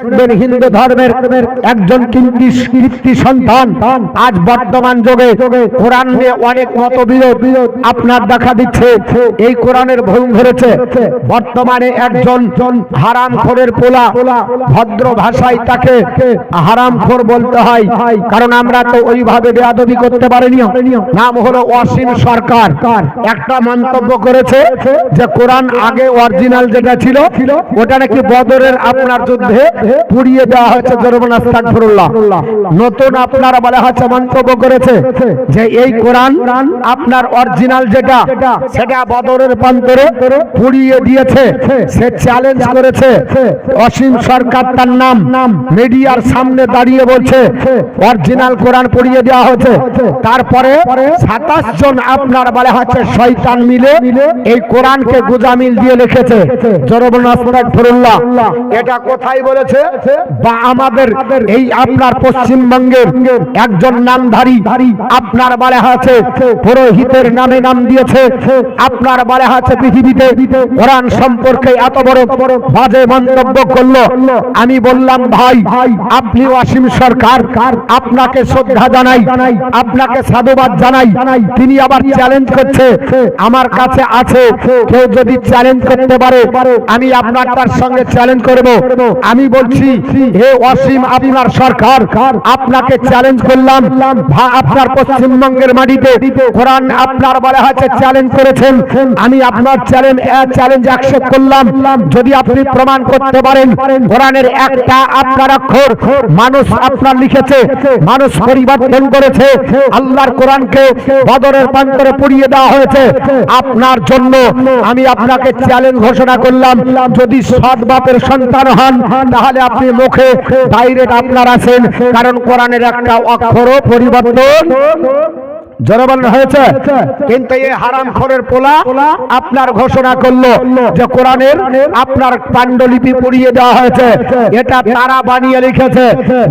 শুনবেন হিন্দু ধর্মের একজন কীর্তি সন্তান আজ বর্তমান যুগে কোরআন নিয়ে অনেক মতবিরোধ আপনার দেখা দিচ্ছে। এই কোরআনের ভুল ধরেছে। বর্তমানে একজন হারামখোরের পোলা, ভদ্র ভাষায় তাকে হারামখোর বলতে হয়, কারণ আমরা তো ওইভাবে বেয়াদবি করতে পারিনি। নাম হলো অসীম সরকার। একটা মন্তব্য করেছে যে কোরআন আগে অরিজিনাল যেটা ছিল ওটা নাকি বদরের আপনার যুদ্ধে পুড়িয়ে দেওয়া হয়েছে। জরমান আস্তাগফিরুল্লাহ। নতুন আপনারা বলা হচ্ছে মন্তব্য করেছে যে এই কোরআন আপনার অরিজিনাল যেটা সেটা বদরের প্রান্তরে পুড়িয়ে দিয়েছে। সে চ্যালেঞ্জ করেছে। অসীম সরকার তার নাম মিডিয়ার সামনে দাঁড়িয়ে বলছে অরিজিনাল কোরআন পুড়িয়ে দেওয়া হয়েছে। তারপরে 27 জন আপনার বলা হচ্ছে শয়তান মিলে এই কোরআনকে গুজামিল দিয়ে লিখেছে। জরমান আস্তাগফিরুল্লাহ। এটা কোথায় বলেছে? বা আমাদের এই আপনার পশ্চিমবঙ্গের একজন নামধারী আপনার বলা আছে পুরোহিতের নামে নাম দিয়েছে। আপনার বলা আছে পৃথিবীতে কোরআন সম্পর্কে এত বড় বাজে মন্তব্য করলো। আমি বললাম ভাই আপনি অসীম সরকার, আপনাকে শ্রদ্ধা জানাই, আপনাকে সাধুবাদ জানাই। তিনি আবার চ্যালেঞ্জ করছে। আমার কাছে আছে, কেউ যদি চ্যালেঞ্জ করতে পারে আমি আপনার তার সঙ্গে চ্যালেঞ্জ করব। আমি বলছি হে অসীম আপনার সরকার, আপনাকে চ্যালেঞ্জ করলাম। আপনার পশ্চিমবঙ্গের মাটিতে কোরআন আপনার বলা হচ্ছে চ্যালেঞ্জ করেছেন। আমি আপনার চ্যালেঞ্জ অ্যাকসেপ্ট করলাম। যদি আপনি প্রমাণ করতে পারেন কোরআনের একটা আপনার অক্ষর মানুষ আপনার লিখেছে, মানুষ পরিবর্তন করেছে, আল্লাহর কোরআনকে বদরের প্রান্তরে পুড়িয়ে দেওয়া হয়েছে, আপনার জন্য আমি আপনাকে চ্যালেঞ্জ ঘোষণা করলাম। যদি সৎ বাপের সন্তান হন তাহলে আপনি মুখে ডাইরেক্ট আপনার আছেন, কারণ কোরআনের একটা অক্ষরও পরিবর্তন জনগণ হয়েছে। কিন্তু এই হারামখোরের পোলা আপনার ঘোষণা করলো যে কোরআনের আপনার পাণ্ডুলিপি পুড়িয়ে দেওয়া হয়েছে। এটা তারা বানিয়ে লিখেছে,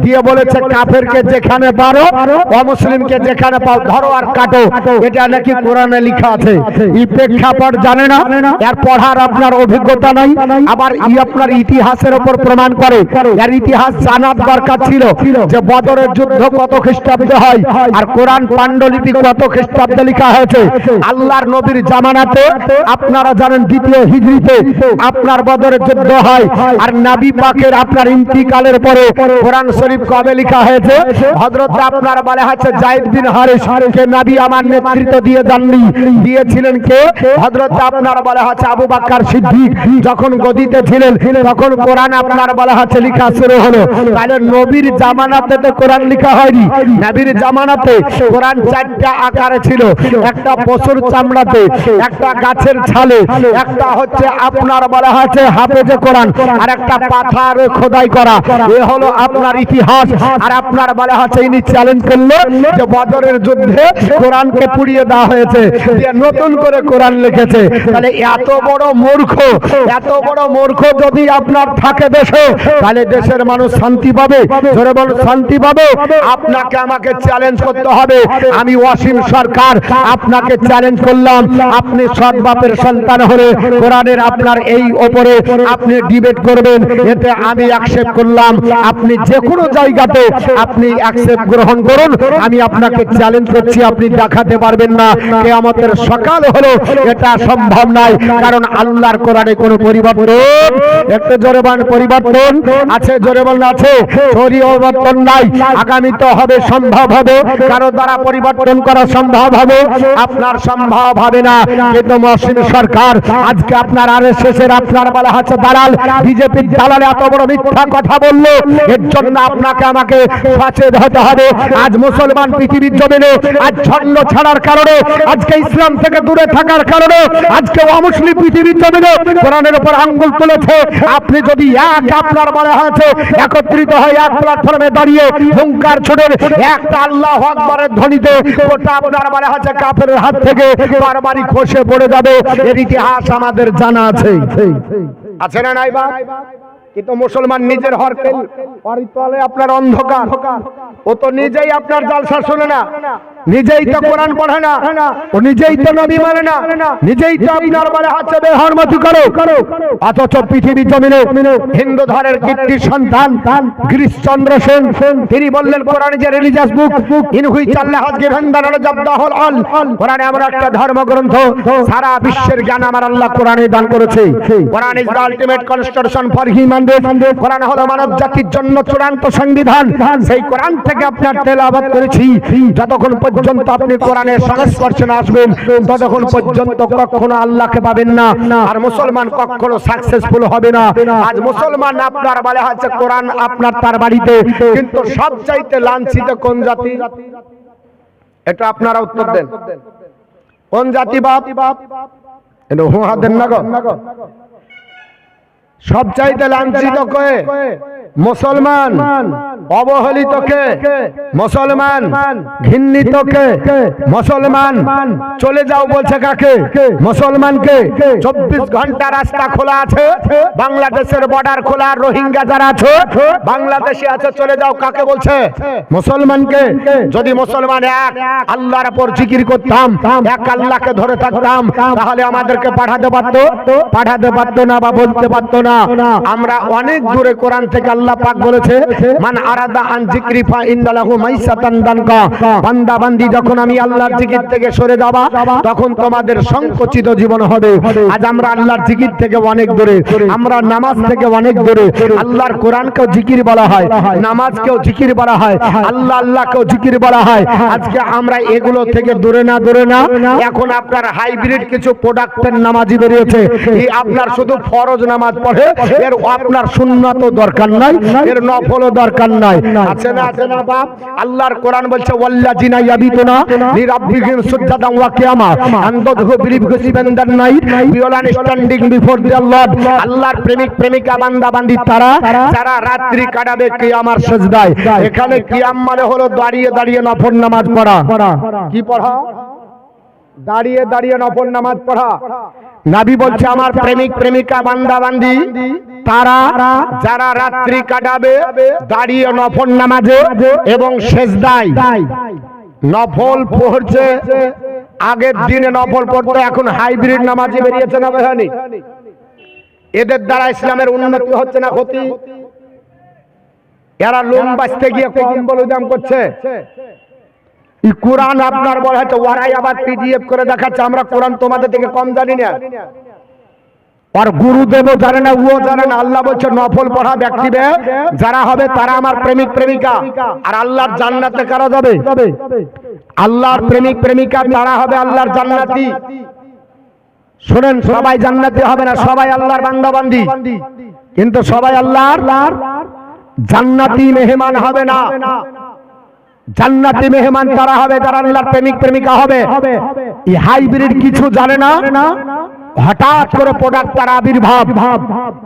দিয়ে বলেছে কাফেরকে যেখানে পারো, অমুসলিমকে যেখানে পাও ধরো আর কাটো। এটা নাকি কোরআনে লেখা আছে। এই প্রেক্ষাপট জানে না, এর পড়ার আপনার অভিজ্ঞতা নাই, আবার আপনার ইতিহাসের উপর প্রমাণ করে। এর ইতিহাস জানার দরকার ছিল যে বদরের যুদ্ধ কত খ্রিস্টাব্দে হয় আর কোরআন পাণ্ডুলিপি কত খ্রিস্টাব্দে লেখা হয়েছে। আল্লাহর নবীর জামানাতে আপনারা জানেন দ্বিতীয় হিজরিতে আপনার বদরের যুদ্ধ হয়। আর নবী পাকের আপনার ইন্তিকালের পরে কোরআন শরীফ কবে লেখা হয়েছে? হযরত আপনার বলা হচ্ছে যায়েদ বিন হারিস কে নবী আমার নেতৃত্ব দিয়ে জাননি, দিয়েছিলেন কে? হযরত আপনার বলা হচ্ছে আবু বকর সিদ্দিক যখন গদিতে ছিলেন তখন কোরআন আপনার বলা হচ্ছে লেখা শুরু হলো। তাহলে নবীর জামানাতে তো কোরআন লেখা হয়নি। নবীর জামানাতে কোরআন চারটা আকারে ছিল, একটা পশুর চামড়াতে, একটা গাছের ছালে, একটা হচ্ছে আপনার বলা হচ্ছে হাফেজে কোরআন, আর একটা পাথরে খোদাই করা। এ হলো আপনার ইতিহাস। আর আপনার বলা হচ্ছে ইনি চ্যালেঞ্জ করলো যে বদরের যুদ্ধে কোরআনকে পুড়িয়ে দেওয়া হয়েছে, দিয়ে নতুন করে কোরআন লিখেছে। তাহলে এত বড় মূর্খ যদি আপনার থাকে দেশে, তাহলে দেশের মানুষ শান্তি পাবে? জোরে বল, শান্তি পাবে? আপনাকে আমাকে চ্যালেঞ্জ করতে হবে। আমি অসীম সরকার আপনাকে চ্যালেঞ্জ করলাম, আপনি সৎ বাপের সন্তান হলে কোরআনের আপনার এই ওপরে আপনি ডিবেট করবেন, এতে আমি অ্যাকসেপ্ট করলাম। আপনি যে কোনো জায়গাতে আপনি অ্যাকসেপ্ট গ্রহণ করুন, আমি আপনাকে চ্যালেঞ্জ করছি, আপনি দেখাতে পারবেন না কিয়ামতের সকাল হলো, এটা সম্ভব নয়। কারণ আল্লাহর কোরআনে কোনো পরিবর্তন, একটা জোরে বলেন পরিবর্তন আছে, জোরে বলেন আছে, পরিবর্তন নাই। আগামী তো হবে, সম্ভব হবে, কারো দ্বারা পরিবর্তন করা সম্ভব হবে, আপনার সম্ভব হবে না। কিন্তু অসীম সরকার আজকে আপনার আরএসএস এর আপনার বলা হচ্ছে দালাল, বিজেপির দালাল এত বড় মিথ্যা কথা বললো, এর জন্য আপনাকে আমাকে সচেতন হতে হবে। আজ মুসলমান পৃথিবীর জমিনে আজ ছন্ন ছাড়ার কারণে, আজকে ইসলাম থেকে দূরে থাকার কারণে, আজকে অমুসলিম পৃথিবীর জমিনে কোরআনের উপর আঙ্গুল তুলেছে। আপনি যদি এক আপনার বলা হয়েছে একত্রিত হয় এক প্ল্যাটফর্মে দাঁড়িয়ে হুঙ্কার ছুড়েন একটা আল্লাহু আকবারের ধ্বনিতে, ওটা আপনার বলা হচ্ছে কাফেরের হাত থেকে বারবারই খসে পড়ে যাবে। এর ইতিহাস আমাদের জানা আছে, আছে না নাই বা? কিন্তু মুসলমান নিজের হরকেল তলে আপনার অন্ধকার, ও তো নিজেই আপনার জালসা শুনে না, নিজেই তো কোরআন পড়ে না, ও নিজেই তো নবী মানে না, নিজেই তো আপনার বলে হাতে বেহরমতি করো। অথচ পৃথিবী জমিনে হিন্দু ধর্মের কীর্তি সন্তান গিরিশচন্দ্র সেন তিনি বললেন কোরআন যে religious book in which Allah has given the knowledge of the whole all. Quran এমন একটা ধর্মগ্রন্থ সারা বিশ্বের জ্ঞান আমার আল্লাহ কোরআনে দান করেছে। Quran is the ultimate constitution for human race. Quran হলো মানব জাতির জন্য চূড়ান্ত সংবিধান। সেই কোরআন থেকে আপনার তেলাওয়াত করেছি। যতক্ষণ পর্যন্ত আপনি কোরআনের সংস্পর্শে না আসবেন ততক্ষণ পর্যন্ত কখনো আল্লাহকে পাবেন না, আর মুসলমান কখনো সাকসেসফুল হবে না। আজ মুসলমান আপনার বলে হচ্ছে কোরআন আপনার তার বাড়িতে, কিন্তু সবচাইতে লাঞ্ছিত কোন জাতি? এটা আপনারা উত্তর দেন। কোন জাতি বাপ? এটা হুঁহা দেন না গো। সবচাইতে লাঞ্ছিত কে? মুসলমান। অবহেলিত কে? মুসলমান। ঘৃণিত কে? মুসলমান। চলে যাও বলছে কাকে? মুসলমানকে। 24 ঘন্টা রাস্তা খোলা আছে, বাংলাদেশের বর্ডার খোলা। রোহিঙ্গা যারা আছে বাংলাদেশে আছে, চলে যাও কাকে বলছে? মুসলমানকে। যদি মুসলমান এক আল্লাহর উপর জিকির করতাম, এক আল্লাহকে ধরে থাকতাম, তাহলে আমাদেরকে পাঠাতে পারতো না বা বলতে পারতো না। আমরা অনেক দূরে কোরআন থেকে আল্লাহ পাক বলেছে মান আরাদা আন যিকরি ফা ইন্নালাহু মাইসাতান দানকা। বান্দা বান্দি যখন আমি আল্লাহর জিকির থেকে সরে যাবা তখন তোমাদের সংকুচিত জীবন হবে। আজ আমরা আল্লাহর জিকির থেকে অনেক দূরে, আমরা নামাজ থেকে অনেক দূরে। আল্লাহর কোরআনকেও জিকির বলা হয়, নামাজকেও জিকির বলা হয়, আল্লাহকেও জিকির বলা হয়। আজকে আমরা এগুলো থেকে দূরে না। এখন আপনার হাইব্রিড কিছু প্রোডাক্টের নামাজি বেরিয়েছে। এই আপনার শুধু ফরজ নামাজ পড়ে, এর আপনার সুন্নাতও দরকার নাই, এর নফলও দরকার নাই। আছে না বাপ? আল্লাহর কোরআন বলছে ওয়াল্লাযিনা ইয়াবিতুনা লিরাব্বিহিম সুজদান ওয়া কিয়ামা and those who believe spend the night bowing standing before the lord. আল্লাহর প্রেমিক প্রেমিকা বান্দা বান্দি তারা যারা রাত্রি কাটাবে কিয়ামার সিজদায়। এখানে কিয়াম মানে হলো দাঁড়িয়ে নফল নামাজ পড়া। কি পড়া? দাঁড়িয়ে নফল নামাজ পড়া। নবী বলছে আমার প্রেমিক প্রেমিকা বান্দা বান্দি তারা যারা রাত্রি কাটাবে দাঁড়িয়ে নফল নামাজে এবং সিজদায়। নফল পড়ছে, আগের দিনে নফল পড়তো, এখন হাইব্রিড নামাজি বেরিয়েছে না বেহানি? এদের দ্বারা ইসলামের উন্নতি হচ্ছে না ক্ষতি? এরা লোম বাঁচতে গিয়ে কম বলিদান করছে। কোরআন আপনার বলা হচ্ছে ওরাই আবার পিডিএফ করে দেখাচ্ছে আমরা কোরআন তোমাদের থেকে কম জানি না। আর গুরুদেবও জানে না, ও জানে না। আল্লাহ বলছে নফল পড়া ব্যক্তি যারা হবে তারা আমার প্রেমিক প্রেমিকা। আর আল্লাহর জান্নাতে কারা যাবে? আল্লাহর প্রেমিক প্রেমিকা তারা হবে আল্লাহর জান্নাতি। শুনেন, সবাই জান্নাতি হবে না, সবাই আল্লাহর বান্দা বান্দি, কিন্তু সবাই আল্লাহর জান্নাতি মেহমান হবে না। জান্নাতি মেহমান তারা হবে যারা আল্লাহর প্রেমিক প্রেমিকা হবে। এই হাইব্রিড কিছু জানে না, হঠাৎ করে প্রোডাক্ট তার আবির্ভাব।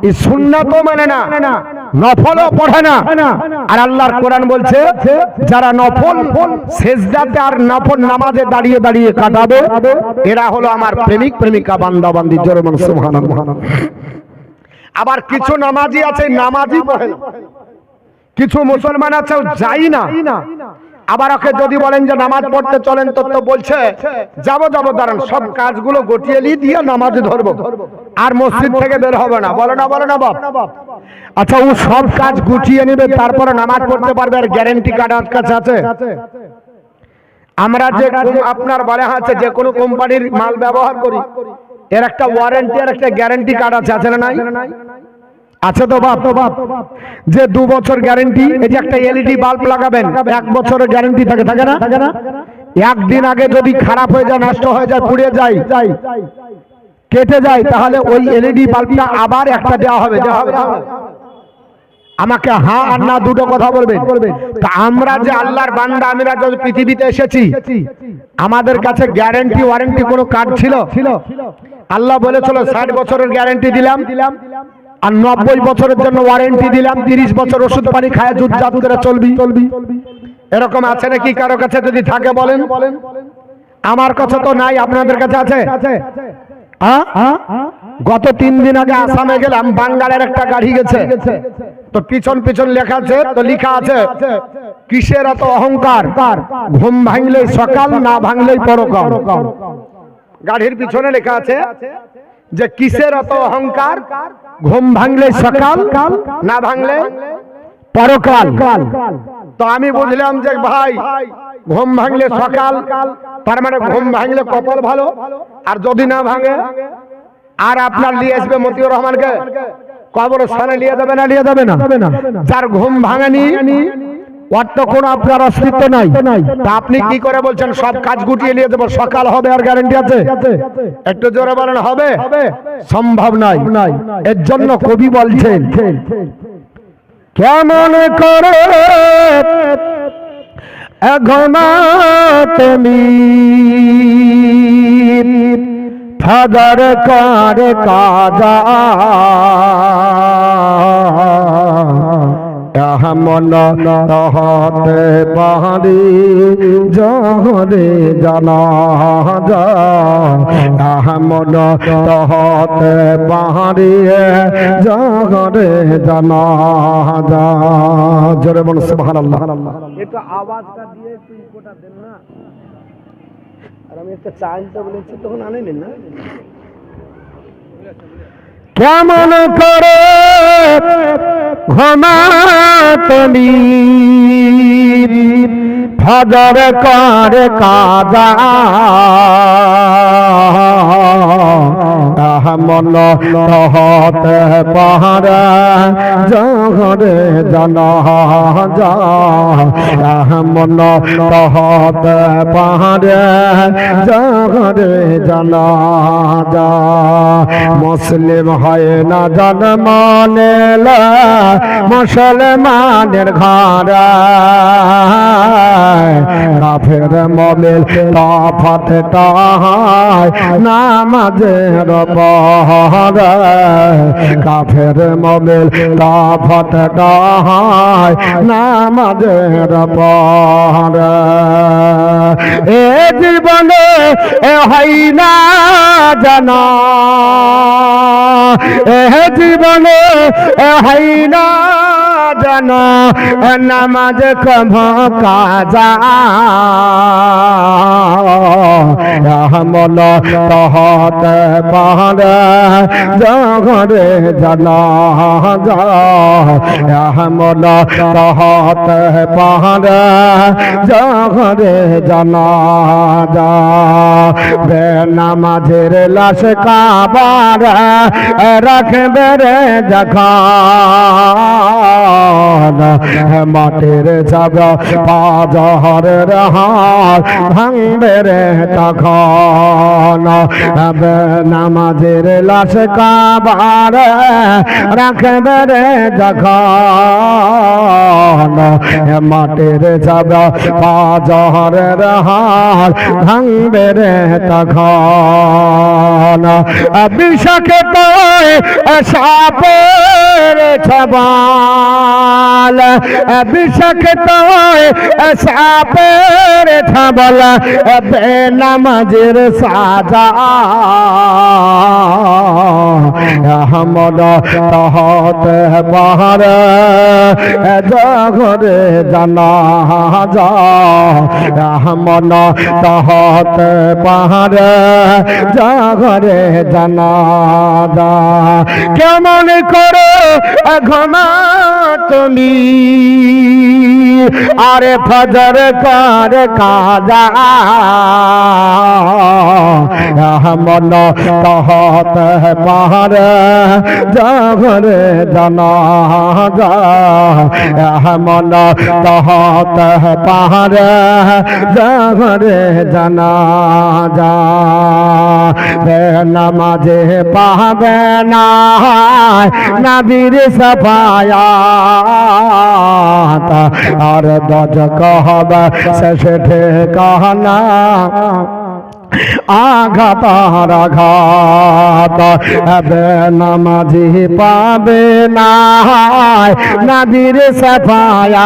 এই সুন্নাতও মানে না, নফলও পড়ে না। আর আল্লাহর কোরআন বলছে যারা নফল সিজদাতে আর নফল নামাজে দাঁড়িয়ে কাটাবে এরা হলো আমার প্রেমিক প্রেমিকা বান্দা বান্দি। জোরে বলুন সুবহানাল্লাহ। আবার কিছু নামাজি আছে নামাজই পড়ে না, কিছু মুসলমান আছে যাই না। আবার ওকে যদি বলেন যে নামাজ পড়তে চলেন তো বলছে যাবো দাঁড়ান, সব কাজগুলো গটিয়ে দিয়ে নামাজে ধরবো, আর মসজিদ থেকে বের হবে না। বলে না বাপ। আচ্ছা, ও সব কাজ গুটিয়ে নেবে তারপরে নামাজ পড়তে পারবে, আর গ্যারেন্টি কার্ড আর কাছে আছে? আমরা যে আপনার বলে আছে যে কোনো কোম্পানির মাল ব্যবহার করি, এর একটা ওয়ারেন্টি আর একটা গ্যারেন্টি কার্ড আছে না নাই? আছে তো বাপ। যে 2 বছর গ্যারেন্টি, এই যে একটা এলইডি বাল্ব লাগাবেন 1 বছরের গ্যারেন্টি থাকে না? একদিন আগে যদি খারাপ হয়ে যায়, নষ্ট হয়ে যায়, পুড়ে যায়, কেটে যায়, তাহলে ওই এলইডি বাল্বটা আবার একটা দেওয়া হবে। আমাকে হ্যাঁ আর না দুটো কথা বলবেন। তা আমরা যে আল্লাহর বান্দা, আমরা যদি পৃথিবীতে এসেছি আমাদের কাছে গ্যারেন্টি ওয়ারেন্টি কোনো কার্ড ছিল? আল্লাহ বলেছিল 60 বছরের গ্যারেন্টি দিলাম, আর 90 বছরের জন্য ওয়ারেন্টি দিলাম, 30 বছর ওষুধ পানি খায় যুদ্ধ করে চলবি। এরকম আছে নাকি কারো কাছে? যদি থাকে বলেন। আমার কাছে তো নাই, আপনাদের কাছে আছে? গত 3 দিন আগে আসামে গেলাম, বাঙ্গালের একটা গাড়ি গেছে, তো পিছন লেখা আছে, তো লেখা আছে কিসের এত অহংকার? ঘুম ভাঙলেই সকাল, না ভাঙলেই পরকাল। গাড়ির পিছনে লেখা আছে যে কিসের এত অহংকার? ঘুম ভাঙলে সকাল, না ভাঙলে পরকাল। তো আমি বুঝলাম যে ভাই ঘুম ভাঙলে সকাল, তার মানে ঘুম ভাঙলে কপাল ভালো, আর যদি না ভাঙে আর আপনার নিয়ে আসবে মতিউর রহমানকে কবরস্থানে নিয়ে যাবে না? নিয়ে যাবে না। যার ঘুম ভাঙেনি ওর তো কোনো আপনার অস্তিত্ব নাই। তা আপনি কি করে বলছেন সব কাজ গুটিয়ে নিয়ে যাবো, সকাল হবে আর গ্যারান্টি আছে? একটু জোরে বলেন হবে? সম্ভব নাই। এর জন্য কবি বলছেন কেমন করে ঘুমাতে ফজর করে কাজা মন হতে পারি জহরে জানা মন হতে পারি জহরে জানা। জোরে বল সুবহানাল্লাহ। একটু আওয়াজটা দিয়ে একটু ইকোটা দেন না। আর আমি একটা চা আনতে বলেছি, তখন আনেন না। কেমন করে ঘুমাতে ফজর করে কাজা মন হতে পারে জহরে জানা মন হতে পারে জহরে জানা। মুসলিম হয় না জন্ম নিলে মুসলমানের ঘরে, কাফের মুমিন তফাৎ হয় নামাজের পরে, কাফের মুমিন তফাৎ হয় নামাজের পরে। এ জীবনে হয় না জানা, এ জীবনে হয় না জানা নামাজ কভ কাজা মন হতে পারে জহরে জানা মন হতে পারে জহরে জানা। বেনামাজের লাশ কাবার রাখবে রে যখন মাটির যাব পাজরের হাত ভাঙবে রে তখন। বেনামাজের লাশ কাবার রাখবে রে যখন মাটির যাব পাজরের হাত ভাঙবে রে তখন। বিষাক্ত সাপের ছবল, বিষাক্ত সাপের ছবল বেনামাজের সাজা মন হতে পারে জহরে জানা মন হতে পারে জহরে জানা। কেমন করে ঘুমা তুমি আরে ফজর করে কাজা মন হতে পারে জহরে জানা মন হতে পারে জহরে জানা। নামাজে পাবে না নবীর সফায়াত আর দজ কহবে শেষ ঠিকানা আঘাত আঘাত। বেনামাজি পাবে না নবীর সফায়াত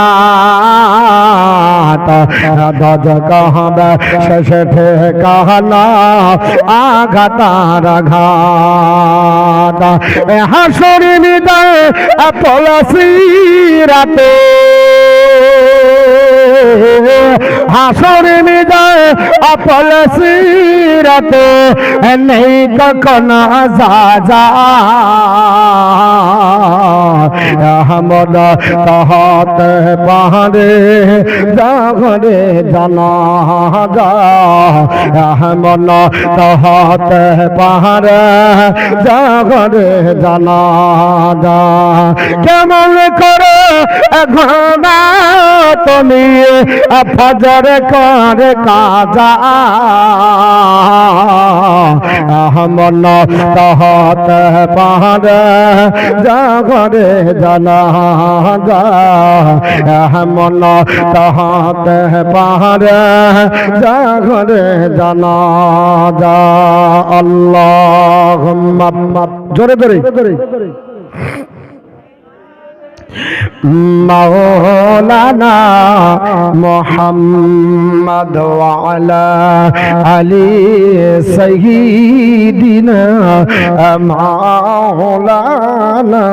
দজ কহবে শেষ ঠিকানা আঘাত আঘাত। হাসর বিদায় পলাশি রাতে হাসরে মিজায় আপল সিরাতে নেই কখনো যা আহমদ তহত পাহাড়ে জাগরে জানাজা আহমদ তহত পাহাড়ে জাগরে জানাজা কেমন করে এখন তুমি ফজর করে কাজা আহমদ তহত পাহাড়ে জাগরে জানাজা আহমদ তহত পাহাড়ে জাগরে জানাজা আল্লাহুম্মা জোরে জোরে মাওলানা মুহাম্মদ ওয়া আলা আলি সাইয়্যিদিনা মাওলানা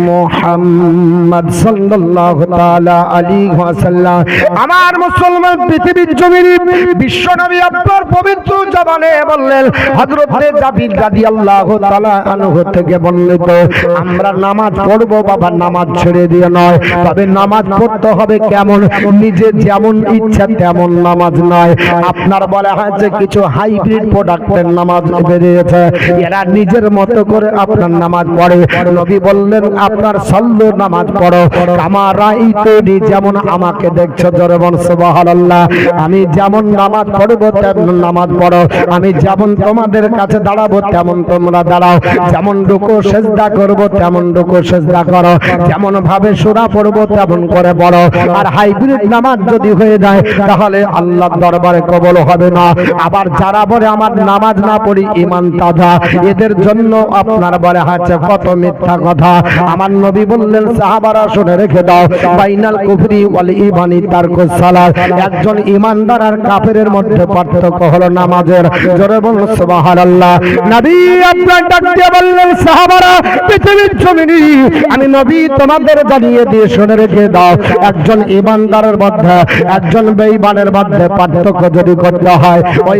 মুহাম্মদ সাল্লাল্লাহু তাআলা আলাইহি ওয়াসাল্লাম। আমার মুসলমান পৃথিবীর জমিনে বিশ্ব নবী আপনার পবিত্র জবানে বললেন, হযরতে জাবির রাদিয়াল্লাহু তাআলা আনহু থেকে বর্ণিত, আমরা নামাজ পড়বো বাবা, নামাজ ছেড়ে দিয়ে নয়, তবে নামাজ পড়তে হবে কেমন, নিজে যেমন ইচ্ছা তেমন নামাজ নয়। আপনার বলা হয়েছে কিছু হাইব্রিড প্রোডাক্টের নামাজ বেরিয়েছে, এরা নিজের মতো করে আপনার নামাজ পড়ে। নবী বললেন আপনার সল্লু নামাজ পড়ো কামা রাআইতুনি, যেমন আমাকে দেখছো, জোরে বল সুবহানাল্লাহ। আমি যেমন নামাজ পড়বো তেমন নামাজ পড়ো, আমি যেমন তোমাদের কাছে দাঁড়াবো তেমন তোমরা দাঁড়াও, যেমন রুকু সিজদা করবো তেমন রুকু সিজদা করো, যেমন ভাবে সূরা পড়বো তেমন করে পড়ো। আর হাইব্রিড নামাজ যদি হয়ে যায় তাহলে আল্লাহর দরবারে কবুল হবে না। আবার যারা বলে আমার নামাজ না পড়ি ঈমান তাজা, এদের জন্য আপনার বলে আছে কত মিথ্যা কথা। আমার নবী বললেন সাহাবারা শুনে রেখে দাও, বাইনাল কুফরি ওয়াল ঈমানি তারকুস সালাত, একজন ঈমানদার আর কাফেরের মধ্যে পার্থক্য হলো নামাজের। জোরে বলুন সুবহানাল্লাহ। নবী আপনার ডাক দিয়ে বললেন সাহাবারা পৃথিবীর জমিনে আমি নবী তোমাদের জানিয়ে দিয়ে শুনে রেখে দাও, একজন ঈমানদারের মধ্যে একজন বেঈমানের মধ্যে পার্থক্য যদি করতে হয়, ওই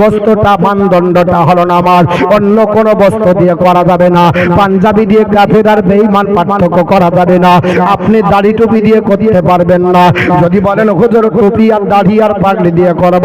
বস্তুটা মানদণ্ডটা হলো নামাজ, অন্য কোন বস্তু দিয়ে করা যাবে না। পাঞ্জাবি দিয়ে কাফের আর বেঈমান পার্থক্য করা যাবে না। আপনি দাড়ি টুপি দিয়ে করতে পারবেন না। যদি বলেন হুজুর টুপি আর দাড়ি আর পাগড়ি দিয়ে করব,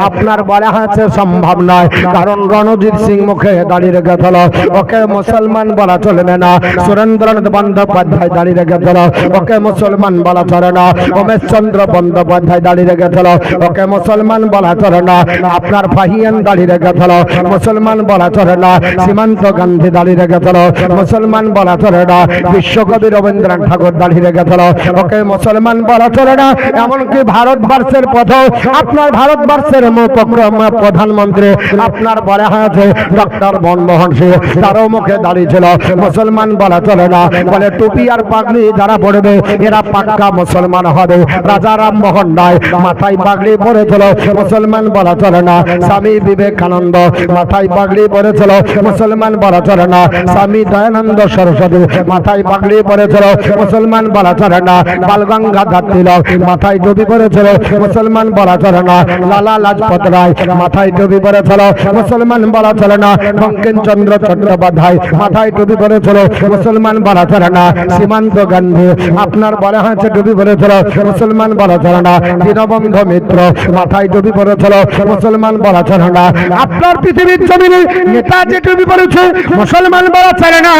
আপনার বলা আছে সম্ভব নয়, কারণ রণজিৎ সিং মুখে দাঁড়িয়ে রেখে গেল, ওকে মুসলমান বলা চলবে না। সুরেন্দ্রনাথ বন্দ্যোপাধ্যায় দাঁড়িয়ে রেখে গেল, ওকে মুসলমান বলা চলে না। উমেশ চন্দ্র বন্দ্যোপাধ্যায় দাঁড়িয়ে রেখে গেল, ওকে মুসলমান বলা চলে না। আপনার ফাহিয়ান দাঁড়িয়ে রেখে গেল, মুসলমান বলা চলে না। সীমান্ত গান্ধী দাঁড়িয়ে রেখে গেল, মুসলমান বলা চলে না। বিশ্বকবি রবীন্দ্রনাথ ঠাকুর দাঁড়িয়ে রেখে গেল, ওকে মুসলমান বলা চলে না। এমনকি ভারতবর্ষের প্রথম আপনার ভারতবর্ষের প্রধানমন্ত্রী আপনার বলা হয়েছে ডক্টর মনমোহন সিং, তারও মুখে দাঁড়িয়ে ছিল, মুসলমান বলা চলে না। বলে টুপি আর পাগড়ি যারা পড়বে এরা পাক্কা মুসলমান হবে। রাজা রামমোহন রায় মাথায় পাগড়ি পরেছিল, মুসলমান বলা চলে না। স্বামী বিবেকানন্দ মাথায় পাগড়ি পরেছিল, মুসলমান বলা চলে না। স্বামী দয়ানন্দ সরস্বতী মাথায় পাগড়ি পরেছিল, মুসলমান বলা চলে না। বালগঙ্গাধর তিলক মাথায় টুপি পরেছিল, মুসলমান বলা চলে না। লালা লাজপত রায় মাথায় টুপি পরেছিল, মুসলমান বলা চলে না। বঙ্কিমচন্দ্র চট্টোপাধ্যায় মাথায় টুপি পরেছিল, মুসলমান বলা চলে না। সীমান্ত গান্ধী আপনার বলা হয়েছে টুপি পরেছিল, মুসলমান বলা চলে না। দীনবন্ধু মিত্র মাথায় টুপি পরেছিল, মুসলমান বলা চলে না। আপনার পৃথিবীর জমিনে নেতাজি টুপি পরেছে, মুসলমান বলা চলে না।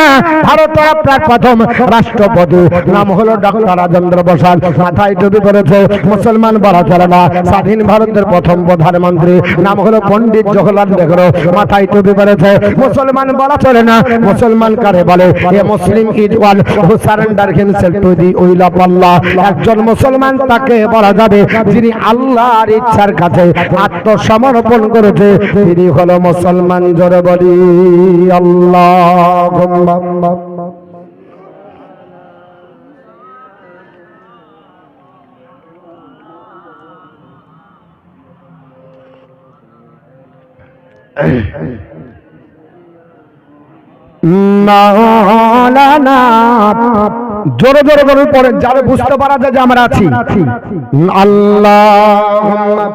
ভারতের আপনার প্রথম রাষ্ট্রপতি নাম হলো ডক্টর রাজেন্দ্র প্রসাদ, মাথায় টুপি পরেছে, মুসলমান বলা চলে না। স্বাধীন ভারতের প্রথম প্রধানমন্ত্রী নাম হলো পণ্ডিত জওহরলাল নেহরু, মাথায় টুপি পরেছে, মুসলমান বলা চলে না। মুসলমান কারে বলে? A Muslim is one who surrender himself to the will of Allah. একজন মুসলমান তাকে বলা যাবে যিনি আল্লাহর ইচ্ছার কাছে আত্মসমর্পণ করেছে, তিনি হলো মুসলমান। জোরে বলি আল্লাহুম্মা। না মাওলানা। জোরে জোরে বলুন, পরে যারা বুঝতে পারা যায় যে আমরা আছি। আল্লাহুম্মা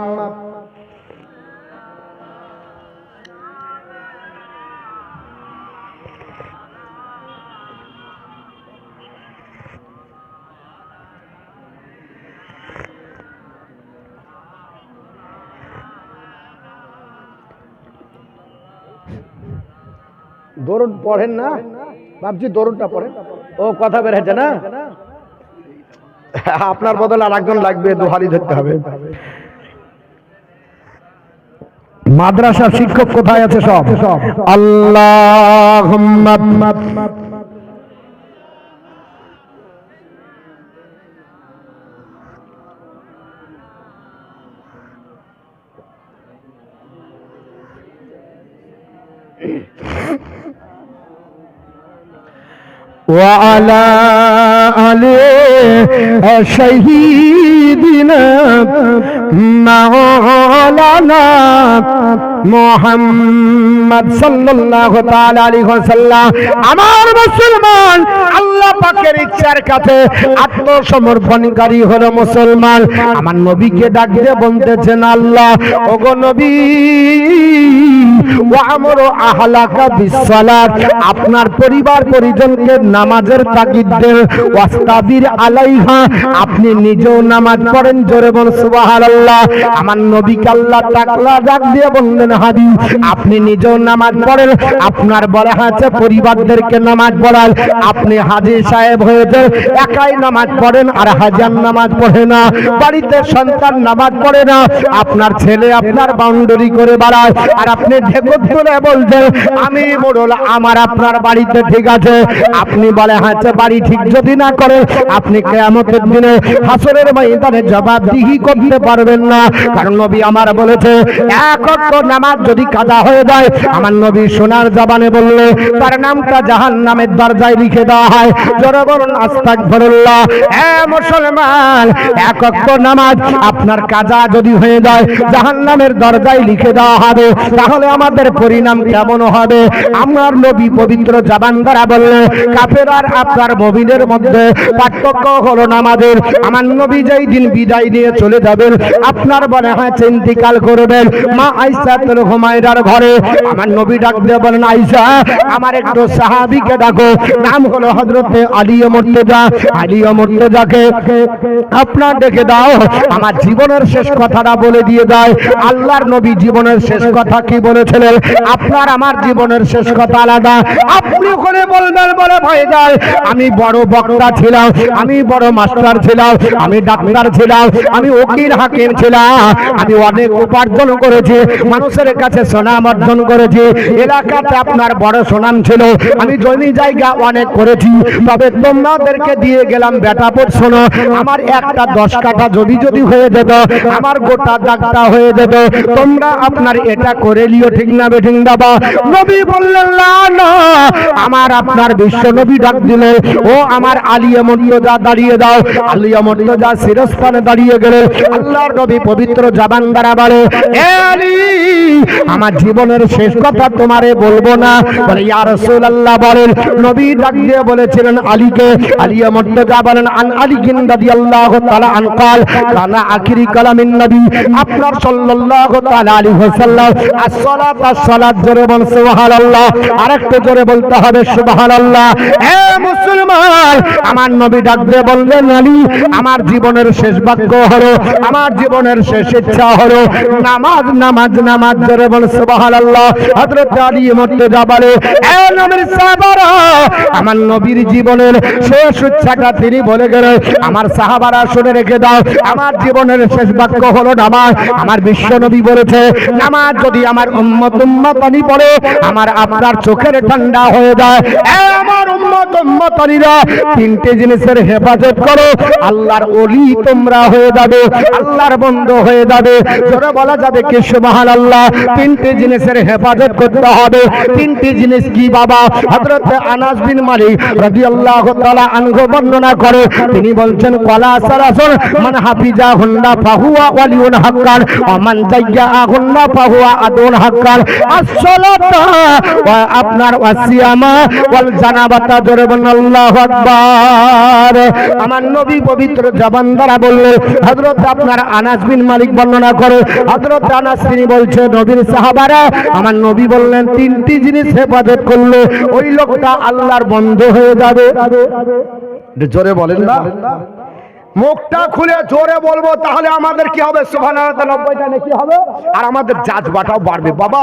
দরুদ পড়েন না? ভাবছি দরুদটা পড়েন। ও কথা বের হচ্ছে না, আপনার বদলে আর একজন লাগবে, দুহারি ধরতে হবে। মাদ্রাসার শিক্ষক কোথায় আছে সব? আল্লাহুম্মা وعلى آل شهيدنا مولانا মুহাম্মদ সাল্লাল্লাহু তাআলা আলাইহি ওয়াসাল্লাম। আমার মুসলমান, আল্লাহ পাকের ইচ্ছার কাছে আত্মসমর্পণকারী হলো মুসলমান। আমার নবীকে ডাক দিয়ে বলতেছেন, আল্লাহ ওগো নবী, ওয়ামরু আহলাকা বিসসালাত, আপনার পরিবার পরিজনকে নামাজের তাগিদ দেন। ওয়াস্তাবির আলাইহা, আপনি নিজেও নামাজ পড়েন। জোরে বল সুবহানাল্লাহ। আমার নবীকে আল্লাহ তাআলা ডাক দিয়ে বললেন, হাবিব আপনি নিজেও নামাজ পড়েন, আপনার বলা আছে পরিবারদেরকে নামাজ পড়ান। আপনি হাজী সাহেব হয়েছে, একাই নামাজ পড়েন আর হাজার নামাজ পড়ে না, বাড়িতে সন্তান নামাজ পড়ে না, আপনার ছেলে আপনার বাউন্ডারি করে বেড়ায়, আর আপনি ঢেকুর তুলে বলছেন আমি মোড়ল, আমার আপনার বাড়িতে ঠিক আছে। আপনি বলে হচ্ছে বাড়ি ঠিক যদি না করে, আপনি কিয়ামতের দিনে হাসরের ময়দানে জবাবদিহি করতে পারবেন না। কারণ নবী আমার বলেছে, এক ওয়াক্ত নামাজ যদি কাজা হয়ে যায়, আমার নবী সোনার জবানে বললে তার নামটা জাহান্নামের দরজায় লিখে দেওয়া হয়। জোরে বলুন আস্তাগফিরুল্লাহ। হে মুসলমান, এক ওয়াক্ত নামাজ আপনার কাজা যদি হয়ে যায়, জাহান্নামের দরজায় লিখে দেওয়া হবে। তাহলে আমাদের পরিণাম কেমন হবে? আমার নবী পবিত্র জবান দ্বারা বললে কাফের আর আপনার মুমিনের মধ্যে পার্থক্য হলো নামাজের। আমার নবী যেই দিন বিদায় নিয়ে চলে যাবেন, আপনার বলে হয় ইন্তিকাল করবেন, মা আয়েশাতুল হুমায়রার ঘরে আমার নবী ডাক দিয়ে বলেন, আয়েশা আমার একটু সাহাবীকে ডাকো, নাম হলো হযরতে আলী মুর্তজা। আলী মুর্তজাকে আপনার ডেকে দাও, আমার জীবনের শেষ কথাটা বলে দিয়ে যায়। আল্লাহর নবী জীবনের শেষ কথা কি বলেছিলেন? আপনার আমার জীবনের শেষ কথা আলাদা। আপনি ওখানে বলবেন বলে ভয় যায়, আমি বড় বক্তা ছিলাম, আমি বড় মাস্টার ছিলাম, আমি ডাক্তার ছিলাম, আমি উকিল হাকিম ছিলাম, আমি অনেক উপার্জন করেছি, মানুষের কাছে সুনাম অর্জন করেছি, এলাকাতে আপনার বড় সুনাম ছিল, আমি জমি জায়গা অনেক করেছি। তবে তোমাদেরকে দিয়ে গেলাম বেটাপুর, শোনো, আমার একটা 10 কাঠা জমি যদি হয়ে যেত, আমার গোটা জায়গা হয়ে যেত, তোমরা আপনার এটা করে লিও, ঠিক না বেঠিক বাবা? নবী বললেন না, আমার আপনার বিশ্ব নবী ডাক দিলে, ও আমার আলিয়া মুর্তজা দাঁড়িয়ে দাও। আলিয়া মুর্তজা শিরস্থানে দাঁড়িয়ে গেলে আল্লাহর নবী পবিত্র জবান দ্বারা বলে, এ আলী আমার জীবনের শেষ কথা তোমারে বলবো না। বলে ইয়া রাসূলুল্লাহ বলেন। নবী ডাক দিয়ে বলেছিলেন আলীকে। আলিয়া মুর্তজা বলেন, আন আলী রাদিয়াল্লাহু তাআলা আন قال কানা আখিরি কালামিন নবী, আপনার সাল্লাল্লাহু তাআলা আলাইহি ওয়াসাল্লাম as-সালাত as-সালাত, জোরে বল সুবহানাল্লাহ। আরেকটু জোরে বলতে হবে সুবহানাল্লাহ। হে মুসলমান, আমার নবী ডাক দিয়ে বললেন, আলী আমার জীবনের শেষ বাক্য হলো, আমার জীবনের শেষ ইচ্ছা হলো নামাজ, নামাজ, নামাজ, জোরে বল সুবহানাল্লাহ। হযরত আলী মুর্তজা বলে, হে নবীর সাহাবারা, আমার নবীর জীবনের শেষ ইচ্ছাটা তিনি বলে গেলেন। আমার সাহাবারা শুনে রেখে দাও, আমার জীবনের শেষ বাক্য হলো নামাজ। আমার বিশ্ব নবী বলেছে, নামাজ যদি আমার উম্মতানি পড়ে, আমার আপনার চোখের ঠান্ডা হয়ে যায়। আমার উম্মতানিরা তিনটে জিনিসের হেফাজত করো, আল্লাহর ওলি তোমরা হয়ে যাবে, আল্লাহর বন্ধু হয়ে যাবে। জোরে বলা যাবে কি সুবহানাল্লাহ? তিনটে জিনিসের হেফাজত করতে হবে। তিনটি জিনিস কি বাবা? হযরত আনাস বিন মালিক রাদিয়াল্লাহু তাআলা আনহু বর্ণনা করে, তিনি বলছেন, ক্বালা সালাসুন মান হাফিজা হুন্না ফাহুয়া ওয়ালিউন হাক্কান ওয়া মান জায়্যা হুন্না ফাহুয়া আদুন হাক্কান। as-সালাত ওয়া আপনার ওয়াসিয়ামা ওয়াল জানাবাতা না, জোরে বলুন আল্লাহু আকবার। আমার নবী পবিত্র জবান দ্বারা বললেন, হযরত আপনার আনাস বিন মালিক বর্ণনা করে, হযরত আনাস তিনি বলছে নবীর সাহাবারা, আমার নবী বললেন তিনটি জিনিস হেফাজত করলে ওই লোকটা আল্লাহর বন্ধু হয়ে যাবে। জোরে বলেন না, মুখটা খুলে জোরে বলবো, তাহলে আমাদের কি হবে? সুবহানাল্লাহ 90টা নেকি হবে, আর আমাদের জাজবাটাও বাড়বে। বাবা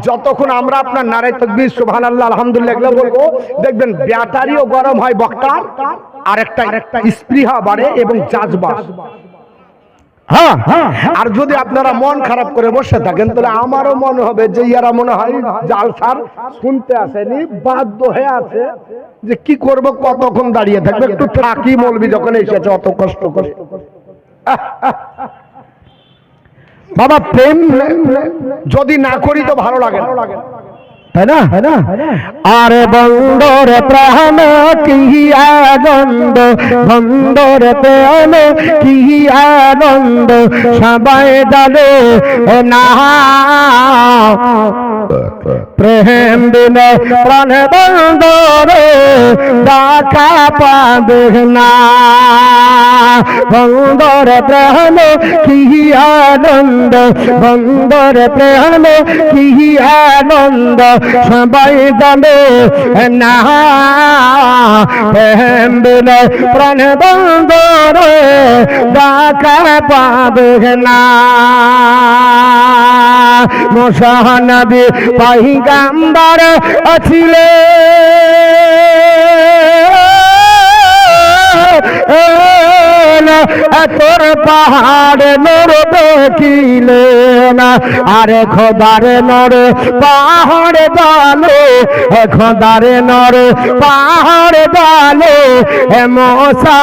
যতক্ষণ আমরা আপনার নারে তাকবীর সুবহানাল্লাহ আলহামদুলিল্লাহ এগুলো বলবো, দেখবেন ব্যাটারিও গরম হয় বক্তার, আর একটা স্পৃহা বাড়ে এবং জাজবা। হ্যাঁ, আর যদি আপনারা মন খারাপ করে বসে থাকেন, তাহলে আমারও মনে হবে যে ইয়ারা মনে হয় জালসার শুনতে আসেনি, বাধ্য হয়ে আছে যে কি করব, কতক্ষণ দাঁড়িয়ে থাকবে, একটু থাকি মৌলবি যখন এসেছে অত কষ্ট করে। বাবা প্রেম যদি না করি তো ভালো লাগে না, তাই না? আরে বন্দর প্রাণ কি আনন্দ, বন্দর প্রাণ কি আনন্দ, সবাই জানে না প্রেম বিনে প্রাণ বন্দরে দেখা পাবে না। বন্দর প্রাণ কি আনন্দ, বন্দর প্রাণ কি আনন্দ, সবাই জানে না প্রেম বিনে প্রাণ বন্দরে দেখা পাবে না। মহানবী পয়গম্বর ছিলেন, তোর পাহাড় নর দেখিলেন, আরে খোদারে নর পাহাড় ডালে, খোদারে নর পাহাড় ডালে, মশা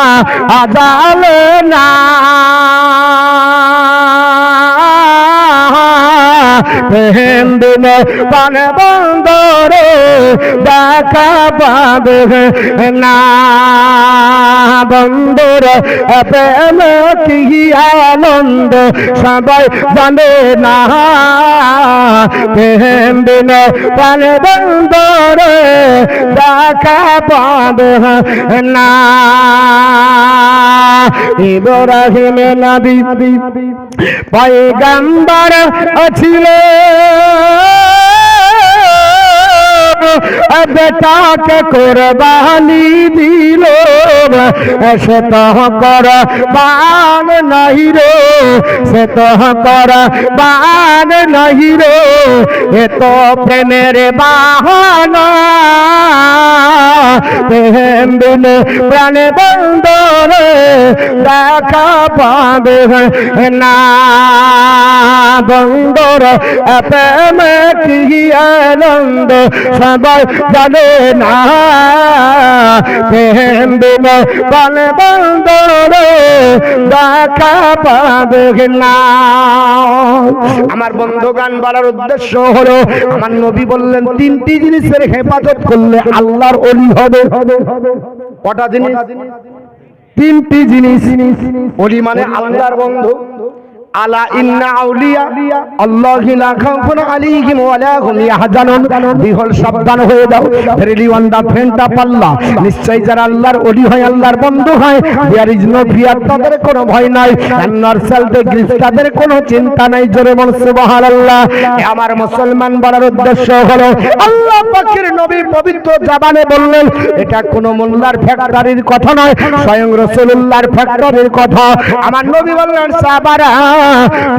আদালে না প্রেম দিনে পান বন্দরে দেখা পাবে না। বন্দর প্রেম কি আনন্দ, সবাই জানে না প্রেম দিনে পান বন্দরে দেখা পাবে না। ইব্রাহিম নবী পয়গম্বর ছিল, বেটাকে কোরবানি দিল, সে তো কোরবান নাহি রে, সে তো কোরবান নাহি রে, এ তো প্রেমের বাহানা, প্রেম বিনে প্রাণ বন্দরে দেখা পাবে না। বন্দর প্রেম কি আনন্দ, সবাই জানে না প্রেম বিনে প্রাণ বন্দরে দেখা পাবে না। আমার বন্ধুগান বলার উদ্দেশ্য হলো, আমার নবী বললেন তিনটি জিনিসের হেফাজত করলে আল্লাহর ওলি হবে। কটা জিনিস? তিনটি জিনিস। ওলি মানে আল্লাহর বন্ধু। আলা ইন্না আউলিয়া আল্লাহি লা খাউফুন আলাইহিম ওয়া লা হুম ইয়াহজানুন, বিহল সাবধান হয়ে দাও, really one the friend of Allah, নিশ্চয়ই যারা আল্লাহর ওলি হয়, আল্লাহর বন্ধু হয়, দেয়ার ইজ নো ফিয়ার, তাদের কোনো ভয় নাই, নারসাল দে গ্রিস, তাদের কোনো চিন্তা নাই। জোরে বল সুবহানাল্লাহ। আমার মুসলমান বলার উদ্দেশ্য হলো, আল্লাহ পাকের নবী পবিত্র জবানে বললেন, এটা কোনো মোল্লার ফ্যাক্টরির কথা নয়, স্বয়ং রাসূলুল্লাহর ফ্যাক্টরির কথা। আমার নবী বললেন, সাহাবারা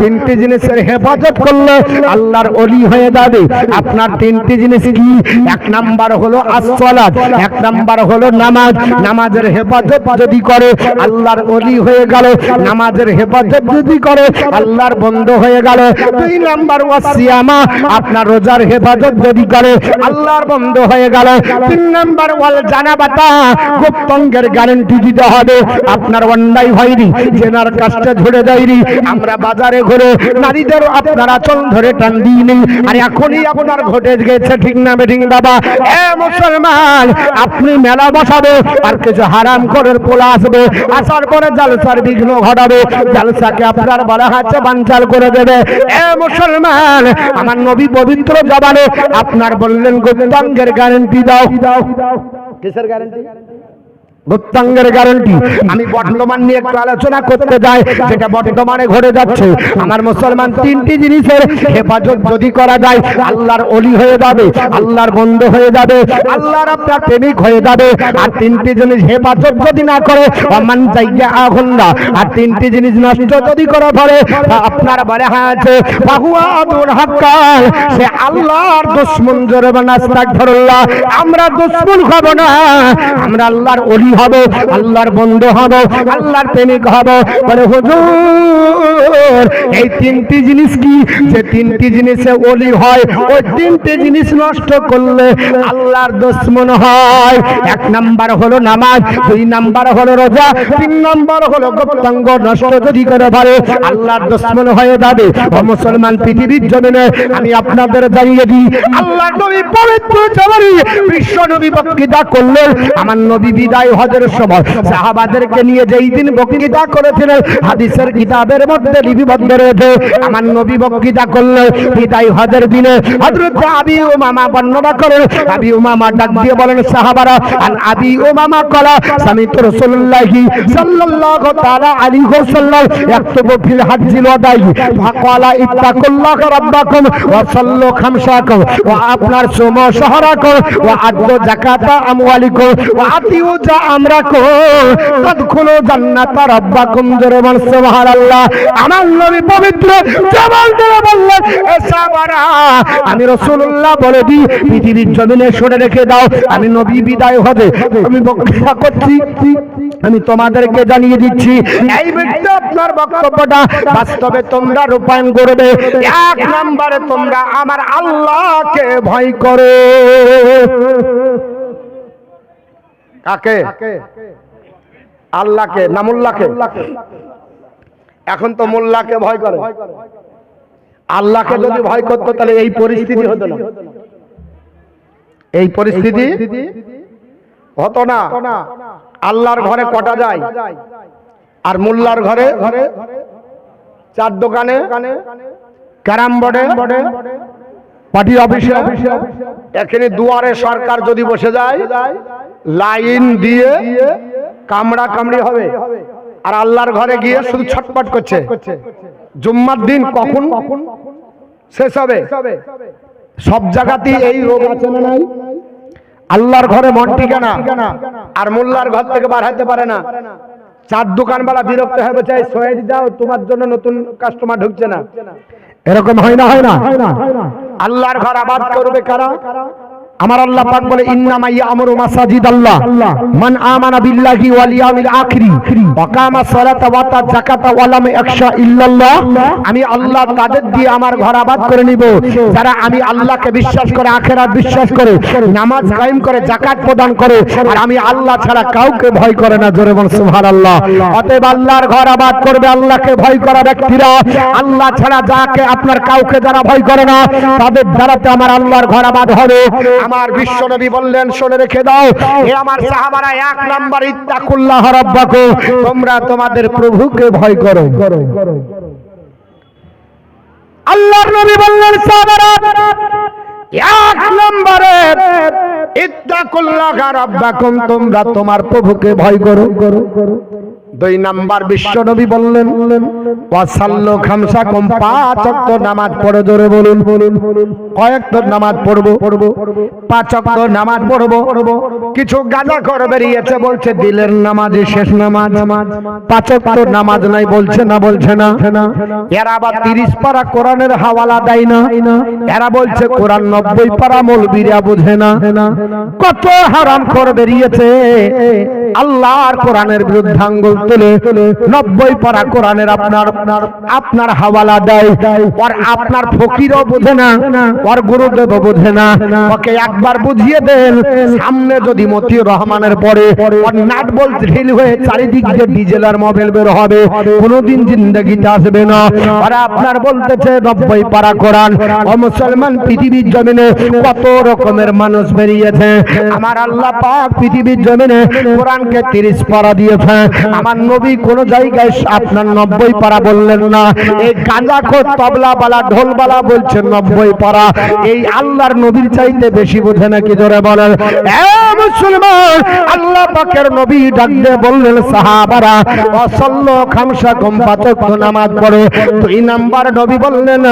তিনটি জিনিসের হেফাজত করলে আল্লাহর ওলি হয়ে যাবে। আপনার তিনটি জিনিস কি? এক নাম্বার হলো আসসালাত, এক নাম্বার হলো নামাজ। নামাজের হেফাজত যদি করে আল্লাহর ওলি হয়ে গেল, নামাজের হেফাজত যদি করে আল্লাহর বন্ধু হয়ে গেল। দুই নাম্বার ওয়াসিয়ামা, আপনার রোজার হেফাজত যদি করে আল্লাহর বন্ধু হয়ে গেল। তিন নাম্বার ওয়াল জানাবাতা, গুপ্তঙ্গের গ্যারান্টি দিতে হবে, আপনার অন্যায় হয়নি, জেনার কাজটা ঝরে যায়নি। আমরা বাজারে ঘুরে নারীদের আপনারা চল ধরে টান দিইনি, আর এখনই আপনার ঘটে গেছে, ঠিক না বেঠিক বাবা? এ মুসলমান, আপনি মেলা বসাবে আর কিছু হারাম করে পোলা আসবে, আসার পরে জালসার বিঘ্ন ঘটাবে, জালসাকে আপনার বলা হচ্ছে বানচাল করে দেবে। এ মুসলমান, আমার নবী পবিত্র জবানে আপনার বললেন গুপ্তাঙ্গের গ্যারান্টি দাও। কিসের গ্যারান্টি? গুপ্তাঙ্গের গ্যারান্টি। আমি বর্তমান নিয়ে একটু আলোচনা করতে যাই, যেটা বর্তমানে ঘটে যাচ্ছে। আমার মুসলমান, তিনটি জিনিসের হেফাজত যদি করা যায়, আল্লাহর ওলি হয়ে যাবে, আল্লাহর বন্ধু হয়ে যাবে, আল্লাহর আপনার প্রেমিক হয়ে যাবে। আর তিনটি জিনিস হেফাজত যদি না করে, অমান জায়গা আগুন্ডা, আর তিনটি জিনিস নষ্ট যদি করে ধরে, আপনার বলে আছে বাহুয়া আদুর হাক্কাল, সে আল্লাহর দুশমন। জোরে বলেন আস্তাগফিরুল্লাহ। আমরা দুশমন হব না, আমরা আল্লাহর ওলি হব, আল্লাহর বন্ধু হব, আল্লাহর প্রেমিক হব। বলে হুজুর এই তিনটি জিনিস কি? যে তিনটি জিনিসে ওলি হয়, ওই তিনটি জিনিস নষ্ট করলে আল্লাহর দুশমন হয়। এক নাম্বার হলো নামাজ, দুই নাম্বার হলো রোজা, তিন নাম্বার হলো গুপ্তাঙ্গ। নষ্ট যদি করে পারে আল্লাহর দুশমন হয়ে যাবে। ও মুসলমান, পৃথিবীর জমিনে আমি আপনাদের জানিয়ে দিই, আল্লাহর নবী পবিত্র জবানি বিশ্ব নবী বক্তৃতা করলেন। আমার নবী বিদায় হজের সময় সাহাবাদেরকে নিয়ে যেই দিন বক্তৃতা করেছিলেন, হাদিসের কিতাবের মধ্যে লিপিবদ্ধ রয়েছে। আমার নবী বক্তৃতা করলেন বিদায় হজের দিনে। হযরত আবি উমামা বর্ণনা করেন, আবি উমামা ডাক দিয়ে বলেন, সাহাবারা আন আবি উমামা কলা সামিতু রাসূলুল্লাহি সাল্লাল্লাহু তাআলা আলাইহি ওয়াসাল্লাম ইয়াকতুবু ফিল হজ্জিল ওয়াদাই ফাকালা ইত্তাকুল্লাহ রাব্বাকুম ওয়া সাল্লু খামসাকুম ওয়া আপনার সুমা শাহরাকুম ওয়া আদু যাকাতা আমওয়ালিকুম ওয়া আতিউ যা আমরাকুম তাদখুলু জান্নাতা রাব্বাকুম। জোরে বল সুবহানাল্লাহ। আমার নবী পবিত্র জবান দিয়ে বললেন, এ সাহাবারা আমি রাসূলুল্লাহ বলে দিই, পৃথিবীর জমিনে শুনে রেখে দাও, আমি নবী বিদায় হবে আমি বক্তৃতা করছি, আমি তোমাদেরকে জানিয়ে দিচ্ছি এই ব্যক্তি আপনার বক্তব্যটা বাস্তবে তোমরা রূপায়ণ করবে। এক নম্বরে তোমরা আমার আল্লাহকে ভয় করো। কাকে? আল্লাহকে না মোল্লাকে? এখন তো মোল্লাকে ভয় করে। আল্লাহকে যদি ভয় করতো তাহলে এই পরিস্থিতি হতো না, এই পরিস্থিতি হতো না। আল্লাহর ঘরে কটা যায় আর মোল্লার ঘরে চার দোকানে, ক্যারাম বোর্ডে, পার্টি অফিসে, এখানে দুয়ারে সরকার যদি বসে যায়, লাইন দিয়ে কামড়া কামড়ি হবে। আর আল্লাহর ঘরে গিয়ে শুধু ছটপট করছে। জুম্মার দিন কখন শেষ হবে? সব জায়গাতেই এই রোগ আছে না নাই? আল্লাহর ঘরে মন ঠিকানা, আর মোল্লার ঘর থেকে বার হতে পারে না। চার দোকানওয়ালা বিরক্ত হয়ে বলছে, সোয়েট দাও, তোমার জন্য নতুন কাস্টমার ঢুকছে না। এরকম হয় না? হয় না? আল্লাহর ঘর আবাদ করবে কারা? আমার আল্লাহ পাক বলে, ইন্নামা ইয়ামুরু মাসাজিদাল্লাহ মান আমানা বিল্লাহি ওয়াল ইয়াউমিল আখির ওয়া কামা সালাতা ওয়া আতা যাকাতা ওয়া লাম ইয়াখশা ইল্লাল্লাহ। আমি আল্লাহ তাদের দিয়ে আমার ঘর আবাদ করে নিব যারা আমি আল্লাহকে বিশ্বাস করে, আখিরাত বিশ্বাস করে, নামাজ কায়েম করে, যাকাত প্রদান করে, আর আমি আল্লাহ ছাড়া কাউকে ভয় করে না। জোরে বল সুবহানাল্লাহ। অতএব আল্লাহর ঘর আবাদ করবে আল্লাহকে ভয় করা ব্যক্তিরা। আল্লাহ ছাড়া যাকে আপনার কাউকে যারা ভয় করে না, তাদের দ্বারাতে আমার আল্লাহর ঘর আবাদ হবে। আমার বিশ্ব নবী বললেন, শুনে রেখে দাও এ আমার সাহাবারা, এক নাম্বার ইত্তাকুল্লাহ রাব্বাকুম, তোমরা তোমাদের প্রভুকে ভয় করো। আল্লাহর নবী বললেন, সাহাবারা এক নম্বরে ইত্তাকুল্লাহ রাব্বাকুম, তোমরা তোমার প্রভুকে ভয় করো। দুই নাম্বার বিশ্ব নবী বললেন, ওয়াসাল্লু খামসাকুম, পাঁচ ওয়াক্ত নামাজ পড়ো। জোরে বলুন, কয়েক নামাজ পড়বো? পাঁচ ওয়াক্ত নামাজ পড়বো। কিছু গাঁজাখোর বেরিয়েছে, বলছে দিলের নামাজই শেষ নামাজ, পাঁচ ওয়াক্ত নামাজ নাই, বলছে না, বলছে না। এরা আবার 30 পারা কোরআনের হাওয়ালা দেয় না। এরা বলছে কোরআন 90 পারা, মৌলবীরা বুঝে না। কত হারামখোর বেরিয়েছে, আল্লাহর কোরআনের বিরুদ্ধে আঙ্গুল তুলে 90 পারা কোরআনের আপনার হাওয়ালা দেয়। আর আপনার ফকিরও বোঝে না, আর গুরুদেবও বোঝে না। ওকে একবার বুঝিয়ে দেন, সামনে যদি মতিউর রহমানের পরে আর নাট বল্ট ঢিল হয়ে চারিদিক দিয়ে ডিজেল আর মোবাইল বের হবে, কোনোদিন জিন্দেগিতে আসবে না। আর আপনার বলতেছে 90 পারা কোরআন। ও মুসলমান, পৃথিবীর জমিনে কত রকমের মানুষ বেরিয়েছে। আমার আল্লাহ পাক পৃথিবীর জমিনে কোরআনকে 30 পারা দিয়েছে। আমার আমার নবী কোন জায়গায় আপনার 90 পারা বললেন না। এই গাঁজাখোর তবলাওয়ালা ঢোলওয়ালা বলছে 90 পারা। এই আল্লাহর নবীর চাইতে বেশি বোঝে নাকি? জোরে বলেন। এ মুসলমান, আল্লাহ পাকের নবী ডাক দিয়ে বললেন সাহাবারা ওয়াসাল্লু খামসাকুম, পাঁচ ওয়াক্ত নামাজ পড়ো। 2 নাম্বার নবী বললেন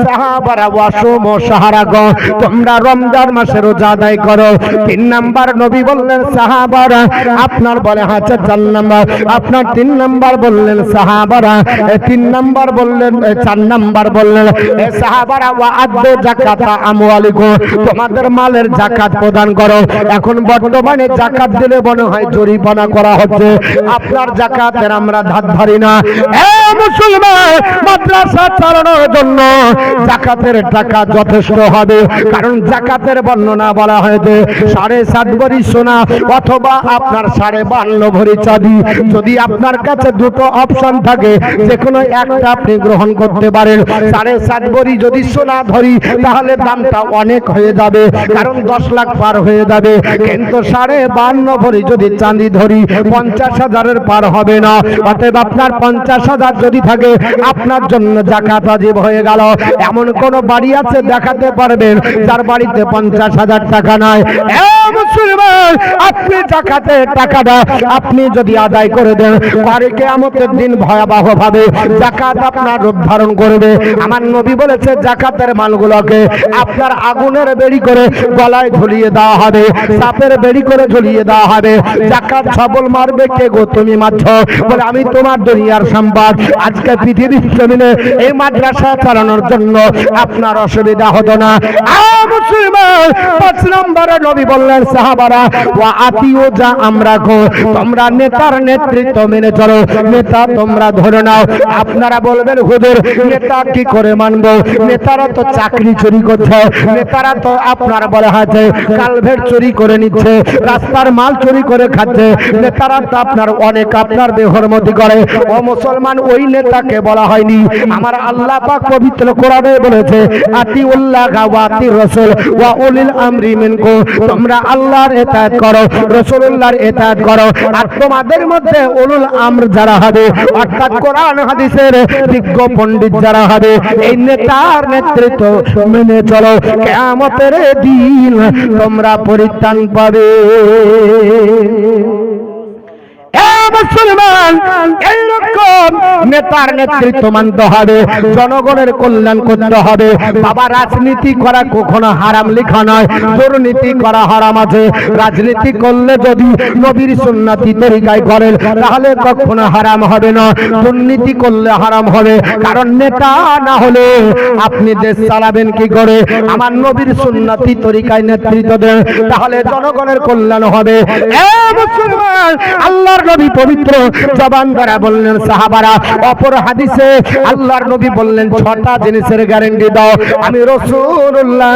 সাহাবারা ওয়াসুমু শাহরাকুম, তোমরা রমজান মাসে রোজা আদায় করো। 3 নাম্বার নবী বললেন সাহাবারা আপনার বলে আচ্ছা 4 নাম্বার, আপনার 3 নাম্বার বললেন সাহাবারা 3 নাম্বার বললেন 4 নাম্বার বললেন সাহাবারা ওয়া আদ্দু যাকাতা আমওয়ালিকুম, তোমাদের মালের যাকাত প্রদান করো। এখন বর্তমানে যাকাত দিলে মনে হয় জরিমানা করা হচ্ছে। আপনার যাকাতের আমরা ধার ধারি না। এ মুসলমান, মাদ্রাসা চালানোর জন্য যাকাতের টাকা যথেষ্ট হবে, কারণ যাকাতের বর্ণনা বলা হয়েছে 7.5 ভরি সোনা অথবা আপনার 52.5 ভরি চাঁদি। যদি আপনার কাছে দুটো অপশন থাকে, যে কোনো একটা আপনি গ্রহণ করতে পারেন। 7.5 ভরি যদি সোনা ধরি তাহলে দামটা অনেক হয়ে যাবে, কারণ 10 লাখ পার হয়ে যাবে। কিন্তু 52.5 ভরি যদি চাঁদি ধরি 50,000-এর পার হবে না। অতএব আপনার 50,000 যদি থাকে আপনার জন্য যাকাত ওয়াজিব হয়ে গেল। এমন কোন বাড়ি আছে দেখাতে পারবেন যার বাড়িতে 50,000 টাকা নাই? এ মুসলমান, আপনি যাকাতের টাকাটা আপনি যদি আদায় করে দেন, পরে কিয়ামতের দিন ভয়াবহ ভাবে যাকাত আপনার রূপ ধারণ করবে। আমার নবী বলেছে যাকাতের মালগুলোকে আপনার আগুনের বেড়ি করে গলায় ঝুলিয়ে দেওয়া হবে, সাপের বেড়ি করে ঝুলিয়ে দেওয়া হবে। যাকাত সবল মারবে কে গো? তুমি মারছো। বলে আমি তোমার দুনিয়ার সম্পদ। আজকে পৃথিবীর জমিনে এই মাদ্রাসা চালানোর জন্য আপনার অসুবিধা হতো না। মুসলমান, 5 নম্বরে নবী বললেন সাহাবারা ওয়া আতিউ যা আমরা গো, তোমরা নেতার নেতৃত্ব মেনে চলো, নেতা তোমরা ধরে নাও। আপনারা বলবেন হুজুর নেতা কি করে মানবো? নেতারা তো চাকরি চুরি করছে, নেতারা তো আপনার বলা হয়েছে কালভেট চুরি করে নিচ্ছে, রাস্তার মাল চুরি করে খাচ্ছে, নেতারা তো আপনার অনেক আপনার বেহরমতি করে। ও মুসলমান, ওই নেতাকে বলা হয়নি। আমার আল্লাহ পাক পবিত্র কোরআনে বলেছে আতিউল্লাহ ওয়া আতির রাসূল ওয়া উলিল আমরি মিনকুম, তোমরা আল্লাহর ইতাআত করো, রাসূলুল্লাহর ইতাআত করো। আর তোমাদের মধ্যে উলুল আমর যারা হবে, অর্থাৎ কোরআন হাদিসের বিজ্ঞ পণ্ডিত যারা হবে, এই নেতার নেতৃত্ব মেনে চলো। কিয়ামতের দিন তোমরা পরিত্রাণ পাবে। মুসলমান, এইরকম নেতার নেতৃত্ব মানতে হবে, জনগণের কল্যাণ করতে হবে। বাবা, রাজনীতি করা কখনো হারাম লেখা নয়, দুর্নীতি করা হারাম আছে। রাজনীতি করলে যদি নবীর সুন্নতি তরিকায় করেন তাহলে কখনো হারাম হবে না, দুর্নীতি করলে হারাম হবে। কারণ নেতা না হলে আপনি দেশ চালাবেন কি করে? আমার নবীর সুন্নতি তরিকায় নেতৃত্ব দেন, তাহলে জনগণের কল্যাণ হবে। এ মুসলমান, আল্লাহর নবী পবিত্র জবান দ্বারা বললেন সাহাবারা, অপর হাদিসে আল্লাহর নবী বললেন 6টা জিনিসের গ্যারান্টি দাও। আমি রাসূলুল্লাহ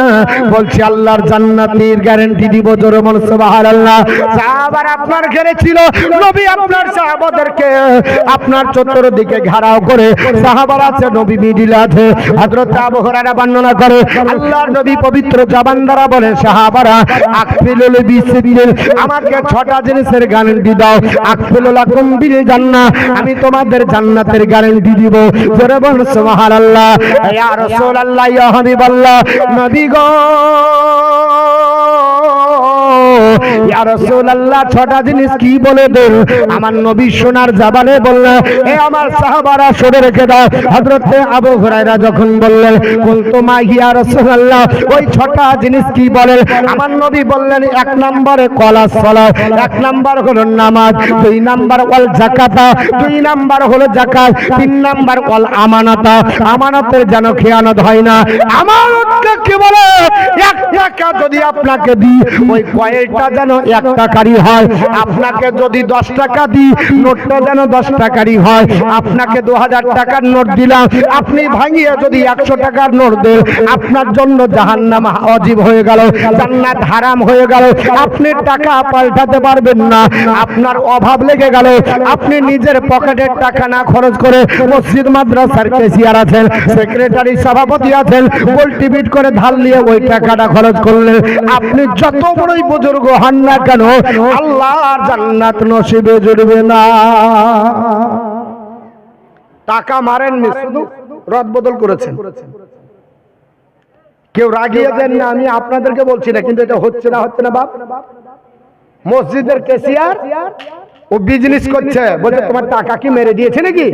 বলছি আল্লাহর জান্নাতের গ্যারান্টি দিব। জোরে বল সুবহানাল্লাহ। সাহাবারা আপনার ঘরে ছিল, নবী আপনার সাহাবাদেরকে আপনার চতুর্দিকে ঘেরাও করে, সাহাবারা আছে, নবী মিডিলে আছে। হযরত আবু হুরায়রা বর্ণনা করে আল্লাহর নবী পবিত্র জবান দ্বারা বলেন সাহাবারা আকফিলুল বিসিবিল, আমাকে 6টা জিনিসের গ্যারান্টি দাও। আকফিলুল লাকুম বিল জান্নাহ, আমি তোমাদের জান্নাতের গ্যারান্টি দিব। জোরে বল সুবহানাল্লাহ। ইয়া রাসূলুল্লাহ, ইয়া হাবিবাল্লাহ, নবী গো ইয়া রাসূলুল্লাহ 6টা জিনিস কি বলে দেন? আমার নবী সোনার জবানে বললেন, এ আমার সাহাবারা শুনে রেখে দাও। হযরত আবু হুরায়রা যখন বললেন কুলতু মা ইয়া রাসূলুল্লাহ, ওই 6টা জিনিস কি বলেন? আমার নবী বললেন 1 নম্বরে কলাস সালাত, 1 নাম্বার হলো নামাজ, 2 নাম্বার ওয়াল যাকাতা, 2 নাম্বার হলো যাকাত, 3 নাম্বার ওয়াল আমানাতা, আমানতের যেন খেয়ানত হয় না। আমানতকে কি বলে? 1 টাকা যদি আপনাকে দিই ওই কয়েকটা যেন 1 টাকারই হয়। আপনাকে যদি 10 টাকা দিই নোটটা যেন 10 টাকারই হয়। আপনাকে 2000 টাকার নোট দিলাম, আপনি ভাঙিয়ে যদি 100 টাকার নোট দেন, আপনার জন্য জাহান্নাম ওয়াজিব হয়ে গেল, জান্নাত হারাম হয়ে গেল। আপনি টাকা পাল্টাতে পারবেন না, আপনার অভাব লেগে গেল। আপনি নিজের পকেটের টাকা না খরচ করে মসজিদ মাদ্রাসার ক্যাশিয়ার আছেন, সেক্রেটারি সভাপতি আছেন, গোল টিবিট করে ধার নিয়ে ওই টাকাটা খরচ করলেন। আপনি যত বড়ই বুজুর্গ হন না কেন আল্লাহর জান্নাত নসিবে জুড়বে না। টাকা মারেননি, শুধু রদ বদল করেছেন। কেউ রাগিয়ে দেন না, আমি আপনাদেরকে বলছি না, কিন্তু এটা হচ্ছে না বাপ। মসজিদের ক্যাশিয়ার ও বিজনেস করছে, বলছে তোমার টাকা কি মেরে দিয়েছে নাকি,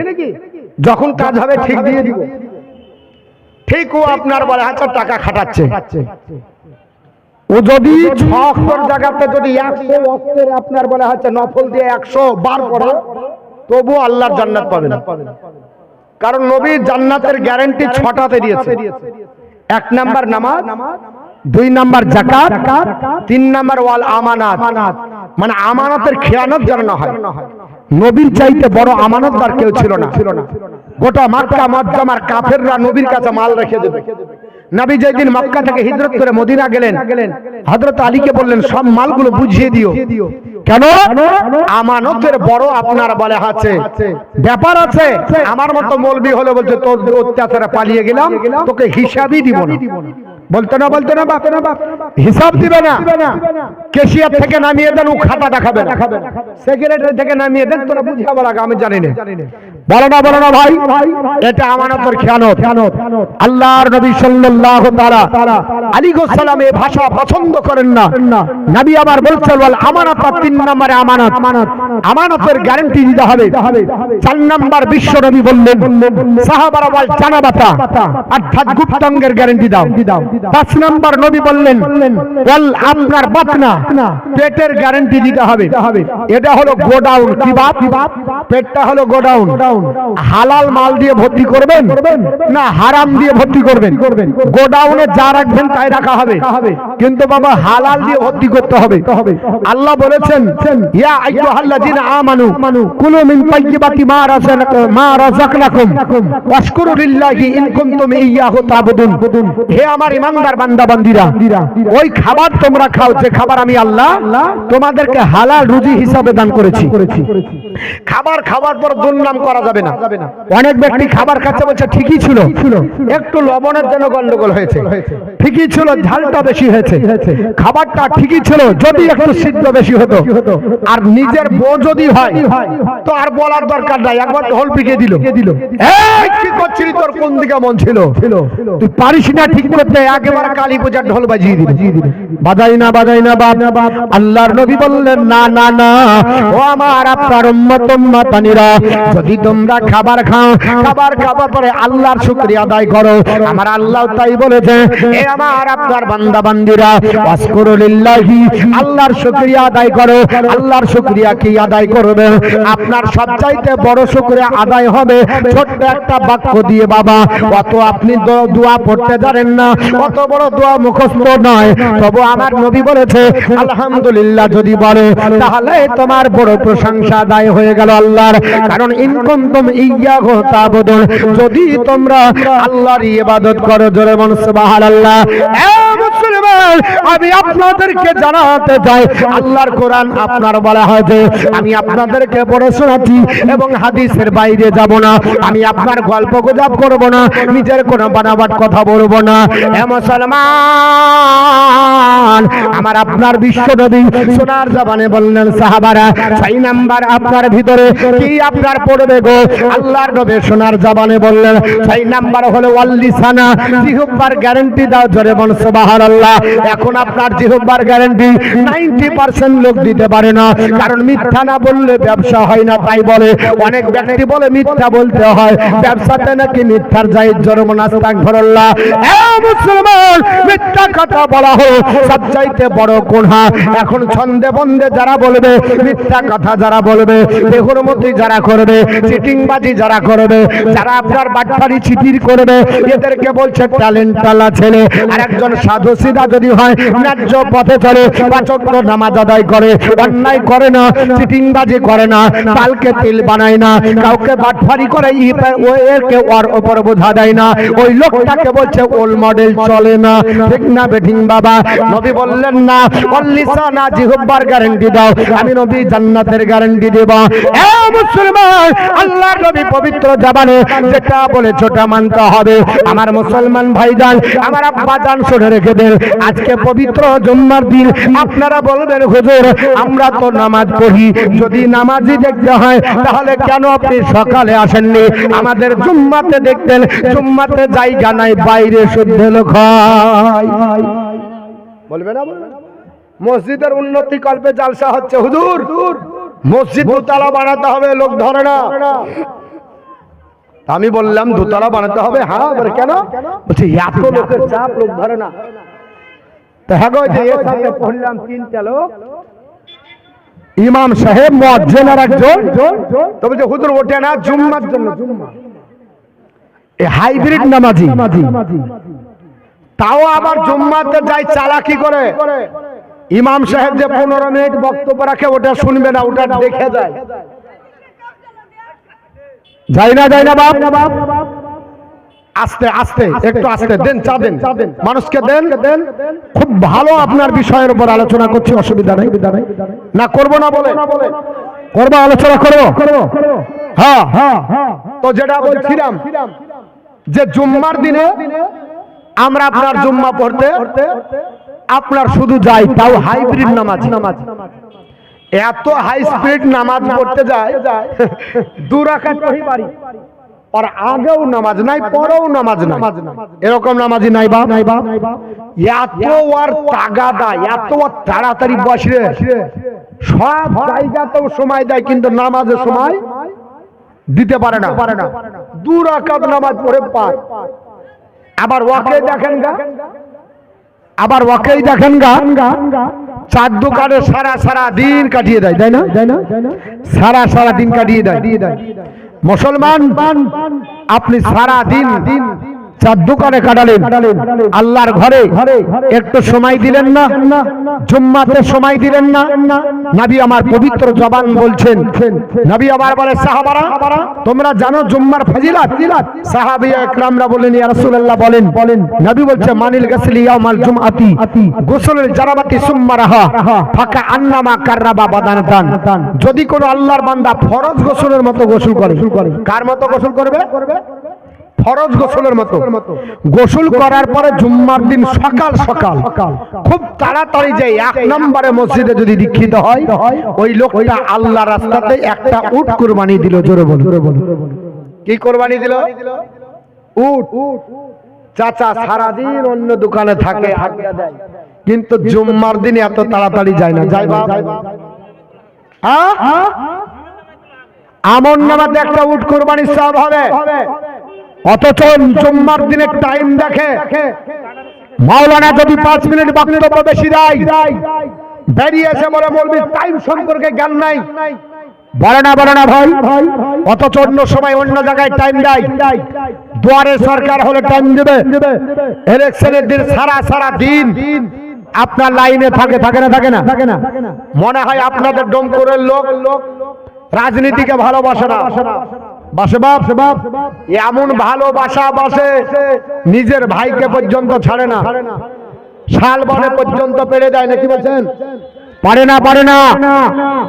যখন কাজ হবে ঠিক দিয়ে দিব। ঠিক ও আপনার বলে আচ্ছা টাকা খাটাচ্ছে। ও যদি 6 জায়গাতে যদি 100 ওয়াক্তের আপনার বলে হচ্ছে নফল দিয়ে 100 বার পড়ে, তবু আল্লাহর জান্নাত পাবে না। কারণ নবী জান্নাতের গ্যারান্টি 6টাতে দিয়েছে। 1 নাম্বার নামাজ, 2 নাম্বার যাকাত, 3 নাম্বার ওয়াল আমানাত, মানে আমানতের খেয়ানত যেন না হয়। নবীর চাইতে বড় আমানতদার কেউ ছিল না। গোটা মক্কা মুআজ্জামার কাফেররা নবীর কাছে মাল রেখে দিত। নবী যেদিন মক্কা থেকে হিজরত করে মদিনা গেলেন, হযরত আলীকে বললেন সব মালগুলো বুঝিয়ে দিও। কেন? আমানতের বড় আপনার বলে আছে ব্যাপার আছে। আমার মতো মৌলবি হলে বলছে তোর অত্যাচারে পালিয়ে গেলাম, তোকে হিসাবই দিব না। বলতো না বাপ, হিসাব দিবে না। ক্যাশিয়ার থেকে নামিয়ে দেন, ও খাতা দেখাবে না। সেক্রেটারি থেকে নামিয়ে দেন, তোরা বুঝিয়ে বলা আমি জানি না। বলো না ভাই, এটা আমানতের খেয়ানত। আল্লাহর নবী সাল্লাল্লাহু তাআলা আলাইহি ওয়াসাল্লাম এই ভাষা পছন্দ করেন না। নবী আমার বলছেন ওয়াল আমানাত, 3 নম্বরে আমানত, আমানতের গ্যারান্টি দিতে হবে। 4 নাম্বার বিশ্ব নবী বললেন সাহাবারা বল জানাবাতা অর্থাৎ গুপ্তাঙ্গের গ্যারান্টি দাও। 5 নাম্বার নবী বললেন ওয়াল আপনার বাতনা, পেটের গ্যারান্টি দিতে হবে। এটা হলো গোডাউন। কি বাপ? পেটটা হলো গোডাউন। হালাল মাল দিয়ে ভর্তি করবেন না হারাম দিয়ে ভর্তি করবেন? গোডাউনে যা রাখবেন তাই রাখা হবে, কিন্তু বাবা হালাল দিয়ে ভর্তি করতে হবে। আল্লাহ বলেছেন ইয়া আইয়ুহাল্লাযিনা আমানু কুলু মিন তাইয়্যিবাতি মা রাযাকনাকুম ওয়াশকুরু লিল্লাহি ইন কুনতুম ইয়্যাহু তা'বুদুন। হে আমার ইমানদার বান্দা বান্দীরা, ওই খাবার তোমরা খাও যে খাবার আমি আল্লাহ তোমাদেরকে হালাল রুজি হিসাবে দান করেছি। খাবার খাওয়ার পর দুর্নাম করা যাবে না। অনেক ব্যক্তি খাবার খাচ্ছে, বলছে ঠিকই ছিল, একটু লবণের জন্য গন্ডগোল হয়েছে, ঠিকই ছিল ঝালটা বেশি হয়েছে, খাবারটা ঠিকই ছিল যদি একটু সিদ্ধ বেশি হতো। আর নিজের বউ যদি হয় তো আর বলার দরকার নাই, একবার ঢোল পিটিয়ে দিল, এই কি করছিলি, তোর কোন দিকে মন ছিল, তুই পারিস না ঠিক করতে, একেবারে কালী পূজার ঢোল বাজিয়ে দিল। বাজাই না বাপ। আল্লাহর নবী বললেন না, ও আমার আপনার উম্মতানিরা, যদি তোমরা খাবার খাও, খাবার খাবার পরে আল্লাহর শুকরিয়া আদায় করো। আমার আল্লাহ তাই বলেছে, এ আমার আপনার বান্দা বান্দীরা ওয়াশকুরু লিল্লাহি, আল্লাহর শুকরিয়া আদায় করো। আল্লাহর শুকরিয়া কি আদায় করবে? আপনার সবচাইতে বড় শুকরিয়া আদায় হবে ছোট্ট একটা বাক্য দিয়ে। বাবা অত আপনি দোয়া পড়তে জানেন না, অত বড় দোয়া মুখস্থ নয়, তবু আমার নবী বলেছে আলহামদুলিল্লাহ যদি বলে তাহলে তোমার বড় প্রশংসা আদায় হয়ে গেল আল্লাহর। কারণ ইন কুনতুম ইয়্যাহু তা'বুদুন, যদি তোমরা আল্লাহর ইবাদত করো। জোরে বলুন সুবহানাল্লাহ। মুসলমান, আমি আপনাদেরকে জানাতে চাই আল্লাহর কোরআন আপনার বলা হয়েছে, আমি আপনাদেরকে পড়ে শোনাচ্ছি এবং হাদিসের বাইরে যাব না। আমি আপনার গল্প গুজব করব না, নিজের কোনো বানাবাট কথা বলবো না। হে মুসলমান, আমার আপনার বিশ্ব নবী সোনার জবানে বললেন সাহাবারা 6 নাম্বার আপনার ভিতরে কি আপনার পড়বে গো? আল্লাহর নবী সোনার জবানে বললেন 6 নাম্বার হলো ওয়াল লিসানা, জিহ্বার গ্যারান্টি দাও। জোরে বলুন সুবহানাল্লাহ। এখন আপনার জিহ্বার গ্যারান্টি 90% লোক দিতে পারে না, কারণ মিথ্যা না বললে ব্যবসা হয় না তাই বলে। অনেক ব্যক্তি বলে মিথ্যা বলতে হয়, ব্যবসাতে নাকি মিথ্যার জায়েজ। জোরে বলুন আস্তাগফিরুল্লাহ। এ মুসলমান, মিথ্যা কথা বলা হলো সবচাইতে বড় গুনাহ। এখন ছন্দে বন্দে যারা বলবে, মিথ্যা কথা যারা বলবে, বেহুরমতি যারা করবে, চিটিংবাজি যারা করবে, যারা আপনার বাটপারি চিটির করবে, এদেরকে বলছে ট্যালেন্ট টালা ছেলে। আর একজন সাধু সিধা যদি হয়, ন্যায্য পথে চলে, 5 ওয়াক্ত নামাজ আদায় করে, অন্যায় করে না, চিটিংবাজি করে না, তালকে তিল বানায় না, কাউকে বাটপারি করে এরকে ওর উপর বোঝা দেয় না, ওই লোকটাকে বলছে ওল মডেল চলে না। ঠিক না বেঠিং বাবা? নবী বললেন না অল্লিসানা, জিহ্বার গ্যারান্টি দাও, আমি নবী জান্নাতের গ্যারান্টি দেব। এ মুসলমান, আল্লাহর নবী পবিত্র জবানে যেটা বলেছে ওটা মানতে হবে। আমার মুসলমান ভাইজান, আমার আব্বা জান শুনে রেখে দেন, আজকে পবিত্র জুম্মার দিন আপনারা বলবেন হুজুর আমরা তো নামাজ পড়ি, যদি নামাজি দেখতে হয় তাহলে কেন আপনি সকালে আসেননি? আমাদের জুম্মাতে দেখতেন, জুম্মাতে জায়গা নাই, বাইরে শুদ্ধ লোক হয়। বলবে না মসজিদের উন্নতি কল্পে জালসা হচ্ছে, হুজুর মসজিদ দোতলা বানাতে হবে, লোক ধরে না। আমি বললাম দোতলা বানাতে হবে, হ্যাঁ কেন? বলছি এত লোকের চাপ, লোক ধরে না। তো হ্যাঁ গো, যে এর সাথে পড়লাম 3টা লোক, ইমাম সাহেব মুয়াজ্জিন আর একজন, তো বলছে হুজুর ওঠে না জুম্মার জন্য। জুম্মা এই হাইব্রিড নামাজি, তাও আবার জুম্মাতে যায় চালাকি করে। ইমাম সাহেব যে 15 মিনিট বক্তব্য রাখে ওটা শুনবে না, ওটা দেখে যায়। যাই না বাপ, আস্তে আস্তে একটু আস্তে দেন, চা দেন, মানুষকে দেন। খুব ভালো আপনার বিষয়ের উপর আলোচনা করছি, অসুবিধা নেই না, করবো না বলে করবো, আলোচনা করবো। হ্যাঁ, তো যেটা বলছিলাম যে জুম্মার দিনে আমরা আপনার জুম্মা পড়তে আপনার শুধু যাই, তাও হাইব্রিড নামাজ। এত হাই স্পিড নামাজ পড়তে যায়, 2 রাকাত পড়ি বাড়ি, আর আগেও নামাজ নাই, পরেও নামাজ নাই, এরকম নামাজি নাই বাপ। এত আর তাগাদা, এত তাড়াতাড়ি বসে, সব জায়গাতেও সময় দেয় কিন্তু নামাজের সময় দিতে পারে না। 2 রাকাত নামাজ পড়ে পায়। আবার ওয়াকে দেখেন গা, 4 দোকানে সারা দিন কাটিয়ে দেয়, তাই না? সারা দিন কাটিয়ে দেয়। মুসলমান আপনি সারা দিন 4 দোকানে কাটালেন, আল্লাহর ঘরে একটু সময় দিলেন না, জুম্মাতে সময় দিলেন না। নবী আমার পবিত্র জবান বলছেন, নবী আবার বলে সাহাবারা তোমরা জানো জুম্মার ফজিলত? সাহাবিয়া ইকরামরা বলেন ইয়া রাসূলুল্লাহ বলেন। নবী বলছে মানিল গাসলি ইয়াউমাল জুমআতি গোসলের জানাবাতি সুম্মা রাহা ফাকা আন্নামা কাররাবা বাদানাতান। যদি কোনো আল্লাহর বান্দা ফরজ গোসলের মতো গোসল করে, কার মতো গোসল করবে? ফরজ গোসলের মতো গোসল করার পরে জুম্মার দিন সকাল সকাল খুব তাড়াতাড়ি যে 1 নম্বরে মসজিদে যদি দীক্ষিত হয়, ওই লোকটা আল্লাহর রাস্তাতে একটা উট কুরবানি দিল। জোরে বলুন, কি কুরবানি দিল? উট। চাচা সারাদিন অন্য দোকানে থাকে, কিন্তু জুম্মার দিন এত তাড়াতাড়ি যায় না। যাই বাপ, আমন নামাতে একটা উট কুরবানির সওয়াব হবে, অথচ জুম্মার দিনের টাইম দেখে মাওলানা যদি 5 মিনিট বক্তব্য বেশি দেয়, বেরিয়ে এসে বলে মৌলবী টাইম সম্পর্কে জ্ঞান নাই। বলে না ভাই, অথচ অন্য সময় অন্য জায়গায় টাইম দেয়। দুয়ারে সরকার হলে টাইম দেবে, ইলেকশনের দিন সারা দিন আপনার লাইনে থাকে না। মনে হয় আপনাদের ডোমকুরের লোক রাজনীতিকে ভালোবাসে না, বাসে বাপ এমন ভালোবাসা বাসে নিজের ভাইকে পর্যন্ত ছাড়ে না, শাল বনে পর্যন্ত পেরে দেয় নাকি বলছেন? পারে না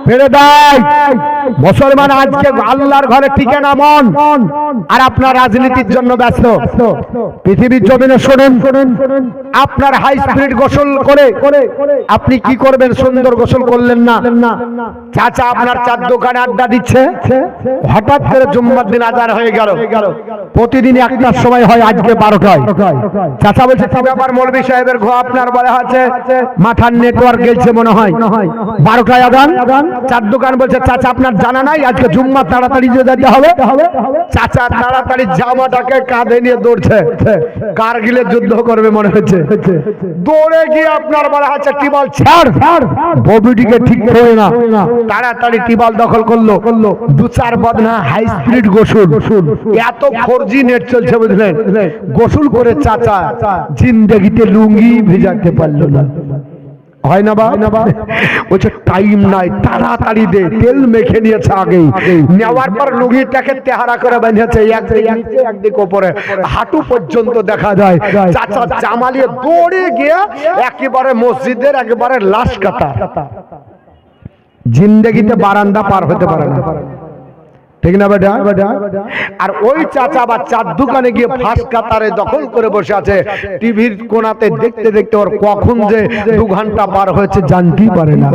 পেরে দেয়। মুসলমান আজকে আল্লাহর ঘরে টিকে না মন, আর আপনার রাজনীতির জন্য ব্যস্ত। পৃথিবীর জমিনে শোনেন, আপনার হাই স্পিড গোসল করে আপনি কি করবেন? সুন্দর গোসল করলেন না। চাচা আপনার 4 দোকানে আড্ডা দিচ্ছে, হঠাৎ করে জুম্মার দিন আজান হয়ে গেল। প্রতিদিন 1টার সময় হয়, আজকে 12টায়। চাচা বলছে কি ব্যাপার মৌলভী সাহেবের ঘর আপনার বলা আছে মাথার নেটওয়ার্ক গেছে মনে হয়, 12টায় আজান। 4 দোকান বলছে চাচা আপনার জানা নাই আজকে জুম্মা তাড়াতাড়ি যেতে হবে। চাচা তাড়াতাড়ি জামাটাকে কাঁধে নিয়ে দৌড়ছে, কারগিলের যুদ্ধ করবে মনে হচ্ছে। দৌড়ে গিয়ে আপনার বলা আছে টিবল ছাড়, ববিটিকে ঠিক করে না, তাড়াতাড়ি টিবল দখল করলো। 2-4 বদনা হাই স্পিড গোসল, এত 4G নেট চলছে বুঝলেন। গোসল করে চাচা জিন্দেগিতে লুঙ্গি ভিজাতে পারলো না। হয় না বা বলছে টাইম নাই, তাড়াতাড়ি দে। তেল মেখে নিয়েছে আগে, নেওয়ার পর লুঙ্গিটাকে তেহারা করে বাঁধিয়েছে, একদিক উপরে হাঁটু পর্যন্ত দেখা যায়। চাচা জামালিয়ে দৌড়ে গিয়ে একেবারে মসজিদের একেবারে লাশ কাটা। জিন্দেগিতে বারান্দা পার হতে পারে না, ঠিক না বেটা? আর ওই চাচা বা চার দোকানে গিয়ে ফাঁস কাতারে দখল করে বসে আছে, টিভির কোণাতে দেখতে দেখতে ওর কখন যে 2 ঘন্টা পার হয়েছে জানতেই পারে না।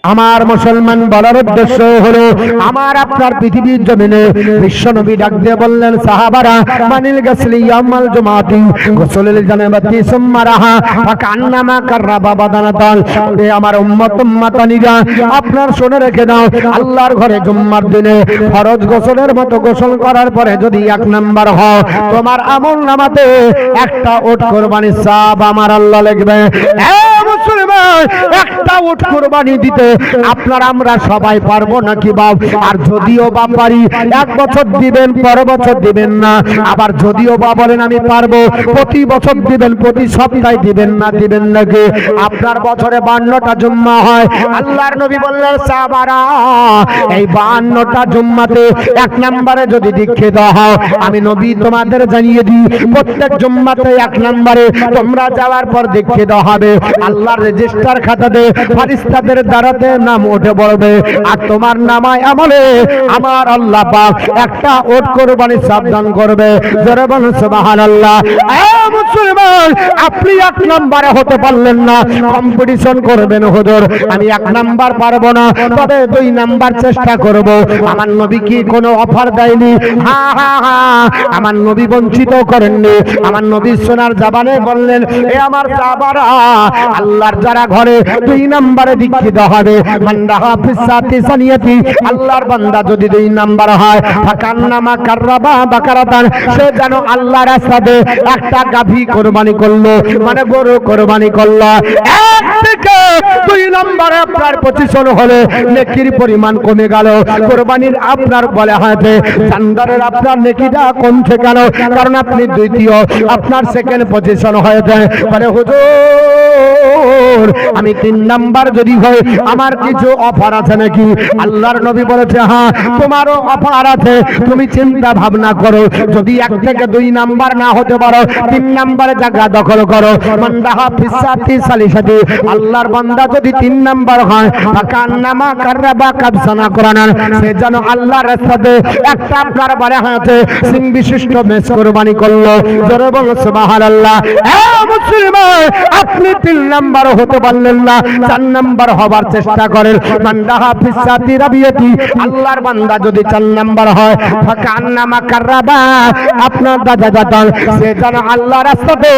আমার মুসলমান বলার উদ্দেশ্য হলো, আমার আপনার পৃথিবীর জমিনে বিশ্বনবী ডাক দিয়ে বললেন, সাহাবারা মানিল গাসলি ইয়ামাল জুমাতি গোসলের জানাবাতি সুম্মারাহা ফাকান্নামা কাররাবা বাদানাতাল। এ আমার উম্মত উম্মাতানিরা, আপনার শুনে রেখে দাও, আল্লাহর ঘরে জুম্মার দিনে ফরজ গোসলের মতো গোসল করার পরে যদি 1 নাম্বার হও, তোমার আমল নামাতে একটা উট কুরবানির সওয়াব আমার আল্লাহ লিখবে। মুসলমান, একটা উট কুরবানি দিতে আপনার আমরা সবাই পারবো নাকি বাপ? আর যদিও বা পারি, 1 বছর দিবেন, পর বছর দিবেন না। আবার যদিও বা বলেন আমি পারবো, প্রতি বছর দিবেন, প্রতি সপ্তাহে দিবেন না, দিবেন নাকি? আপনার বছরে 52টা জুম্মা হয়। আল্লাহর নবী বললেন, সাহাবারা এই 52টা জুম্মাতে 1 নম্বরে যদি দীক্ষিত হও, আমি নবী তোমাদের জানিয়ে দিই, প্রত্যেক জুম্মাতে 1 নম্বরে তোমরা যাওয়ার পর দীক্ষিত হবে। আল্লাহর রেজিস্টার খাতাতে ফারিস্তাদের দ্বারাতে নাম উঠে পড়বে, আর তোমার নামায় আমলে আমার আল্লাহ পাক একটা উট কুরবানি সাবধান করবে। জোরে বলুন সুবহানাল্লাহ। মুসলমান, আপনি 1 নম্বরে হতে পারলেন না, কম্পিটিশন করবেন, হুজুর আমি 1 নাম্বার পারবো না, তবে 2 নাম্বার চেষ্টা করব। আমার নবী কি কোনো অফার দেয়নি? হ্যাঁ হ্যাঁ হ্যাঁ, আমার নবী বঞ্চিত করেননি। আমার নবী সোনার জবানে বললেন, এ আমার সাহাবারা, আল্লাহর যারা ঘরে 2 নম্বরে দীক্ষিত হবে, মান্দাহা ফিসাতি সানিয়াতি, আল্লাহর বান্দা যদি 2 নাম্বার হয়, ফাকান্নামা কাররাবা বাকারাতান, সে যেন আল্লাহর রাস্তাতে একটা গাভী কুরবানি করলো, মানে গরু কুরবানি করলো। 1 থেকে 2 নম্বরে আপনার পজিশন হলে নেকির পরিমাণ কমে গেল। কুরবানির আপনার বলে হয়েছে চান্দারের আপনার নেকিটা কমছে কেন? কারণ আপনি দ্বিতীয়, আপনার সেকেন্ড পজিশন হয়েছে। বলে হুজুর আমি 3 নাম্বার যদি হয়, আমার কিছু অফার আছে নাকি? আল্লাহর নবী বলেছে, হ্যাঁ তোমারও অফার আছে। তুমি চিন্তা ভাবনা করো, যদি 1 থেকে 2 নাম্বার না হতে পারো, 3 নাম্বারে জায়গা দখল করো। মান্দাহা ফিসাতি সালিসাতি, আল্লাহর বান্দা যদি 3 নাম্বার হয়, ফাকান্নামা কাররাবা কাবসানা কোরআন, সে যেন আল্লাহর রাস্তাতে একটা আপনার বলে হয়েছে সিং বিশিষ্ট মেষ কুরবানি করলো। জোরে বলো সুবহানাল্লাহ। মুসলমান, আপনি 3 নাম্বার হতে পারলেন না, 4 নাম্বার হবার চেষ্টা করেন। মান্দাহা ফিসাতি রাবিয়াতি, আল্লাহর বান্দা যদি 4 নাম্বার হয়, ফাকান্নামা কাররাবা, আপনার দাদা দাদা সে যেন আল্লাহর রাস্তাতে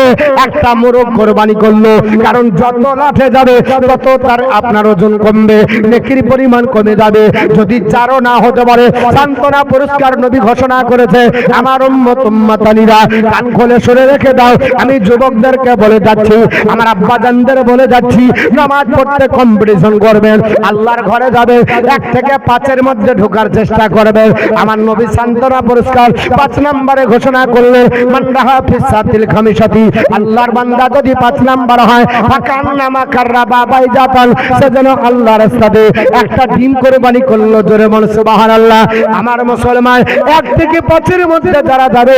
একটা মোরগ কুরবানি করলো। কারণ যত লাঠে যাবে তত তার আপনার ওজন কমবে, নেকির পরিমাণ কমে যাবে। যদি 4ও না হতে পারে, সান্তনা পুরস্কার নবী ঘোষণা করেছে। আমার উম্মত উম্মাতানিরা কান খুলে শুনে রেখে দাও, আমি যুবকদেরকে বলে যাচ্ছি, আমার আব্বাজানদের বলে যাচ্ছি, নামাজ পড়তে কম্পিটিশন করবেন, আল্লাহর ঘরে যাবে 1 থেকে 5-এর মধ্যে ঢোকার চেষ্টা করবেন। আমার নবী সান্তনা পুরস্কার 5 নম্বরে ঘোষণা করলেন, মান্দাহা ফিসাতিল খামিসাতি, আল্লাহর বান্দা যদি 5 নাম্বার হয়, ফাকান্নামা কাররাবা বাইজাতান, সে যেন আল্লাহর রাস্তাতে একটা ডিম কুরবানি করলো। জোরে বল সুবহানাল্লাহ। আমার মুসলমান, 1 থেকে 5-এর মধ্যে যারা যাবে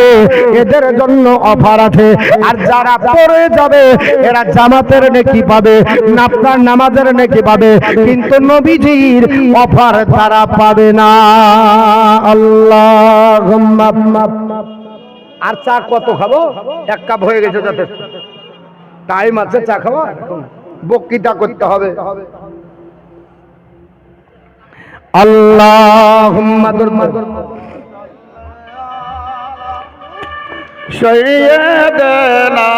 এদের জন্য অফার আছে, আর যারা পড়ে যাবে এরা জামাতের নেকি পাবে, আপনার নামাজের নেকি পাবে, কিন্তু নবীজির অফার তারা পাবে না। আল্লাহুম্মা। আর চা কত খাবো? 1 কাপ হয়ে গেছে, যথেষ্ট টাইম আছে, চা খাবো, বক্তৃতা করতে হবে। আল্লাহুম্মা সাইয়্যিদানা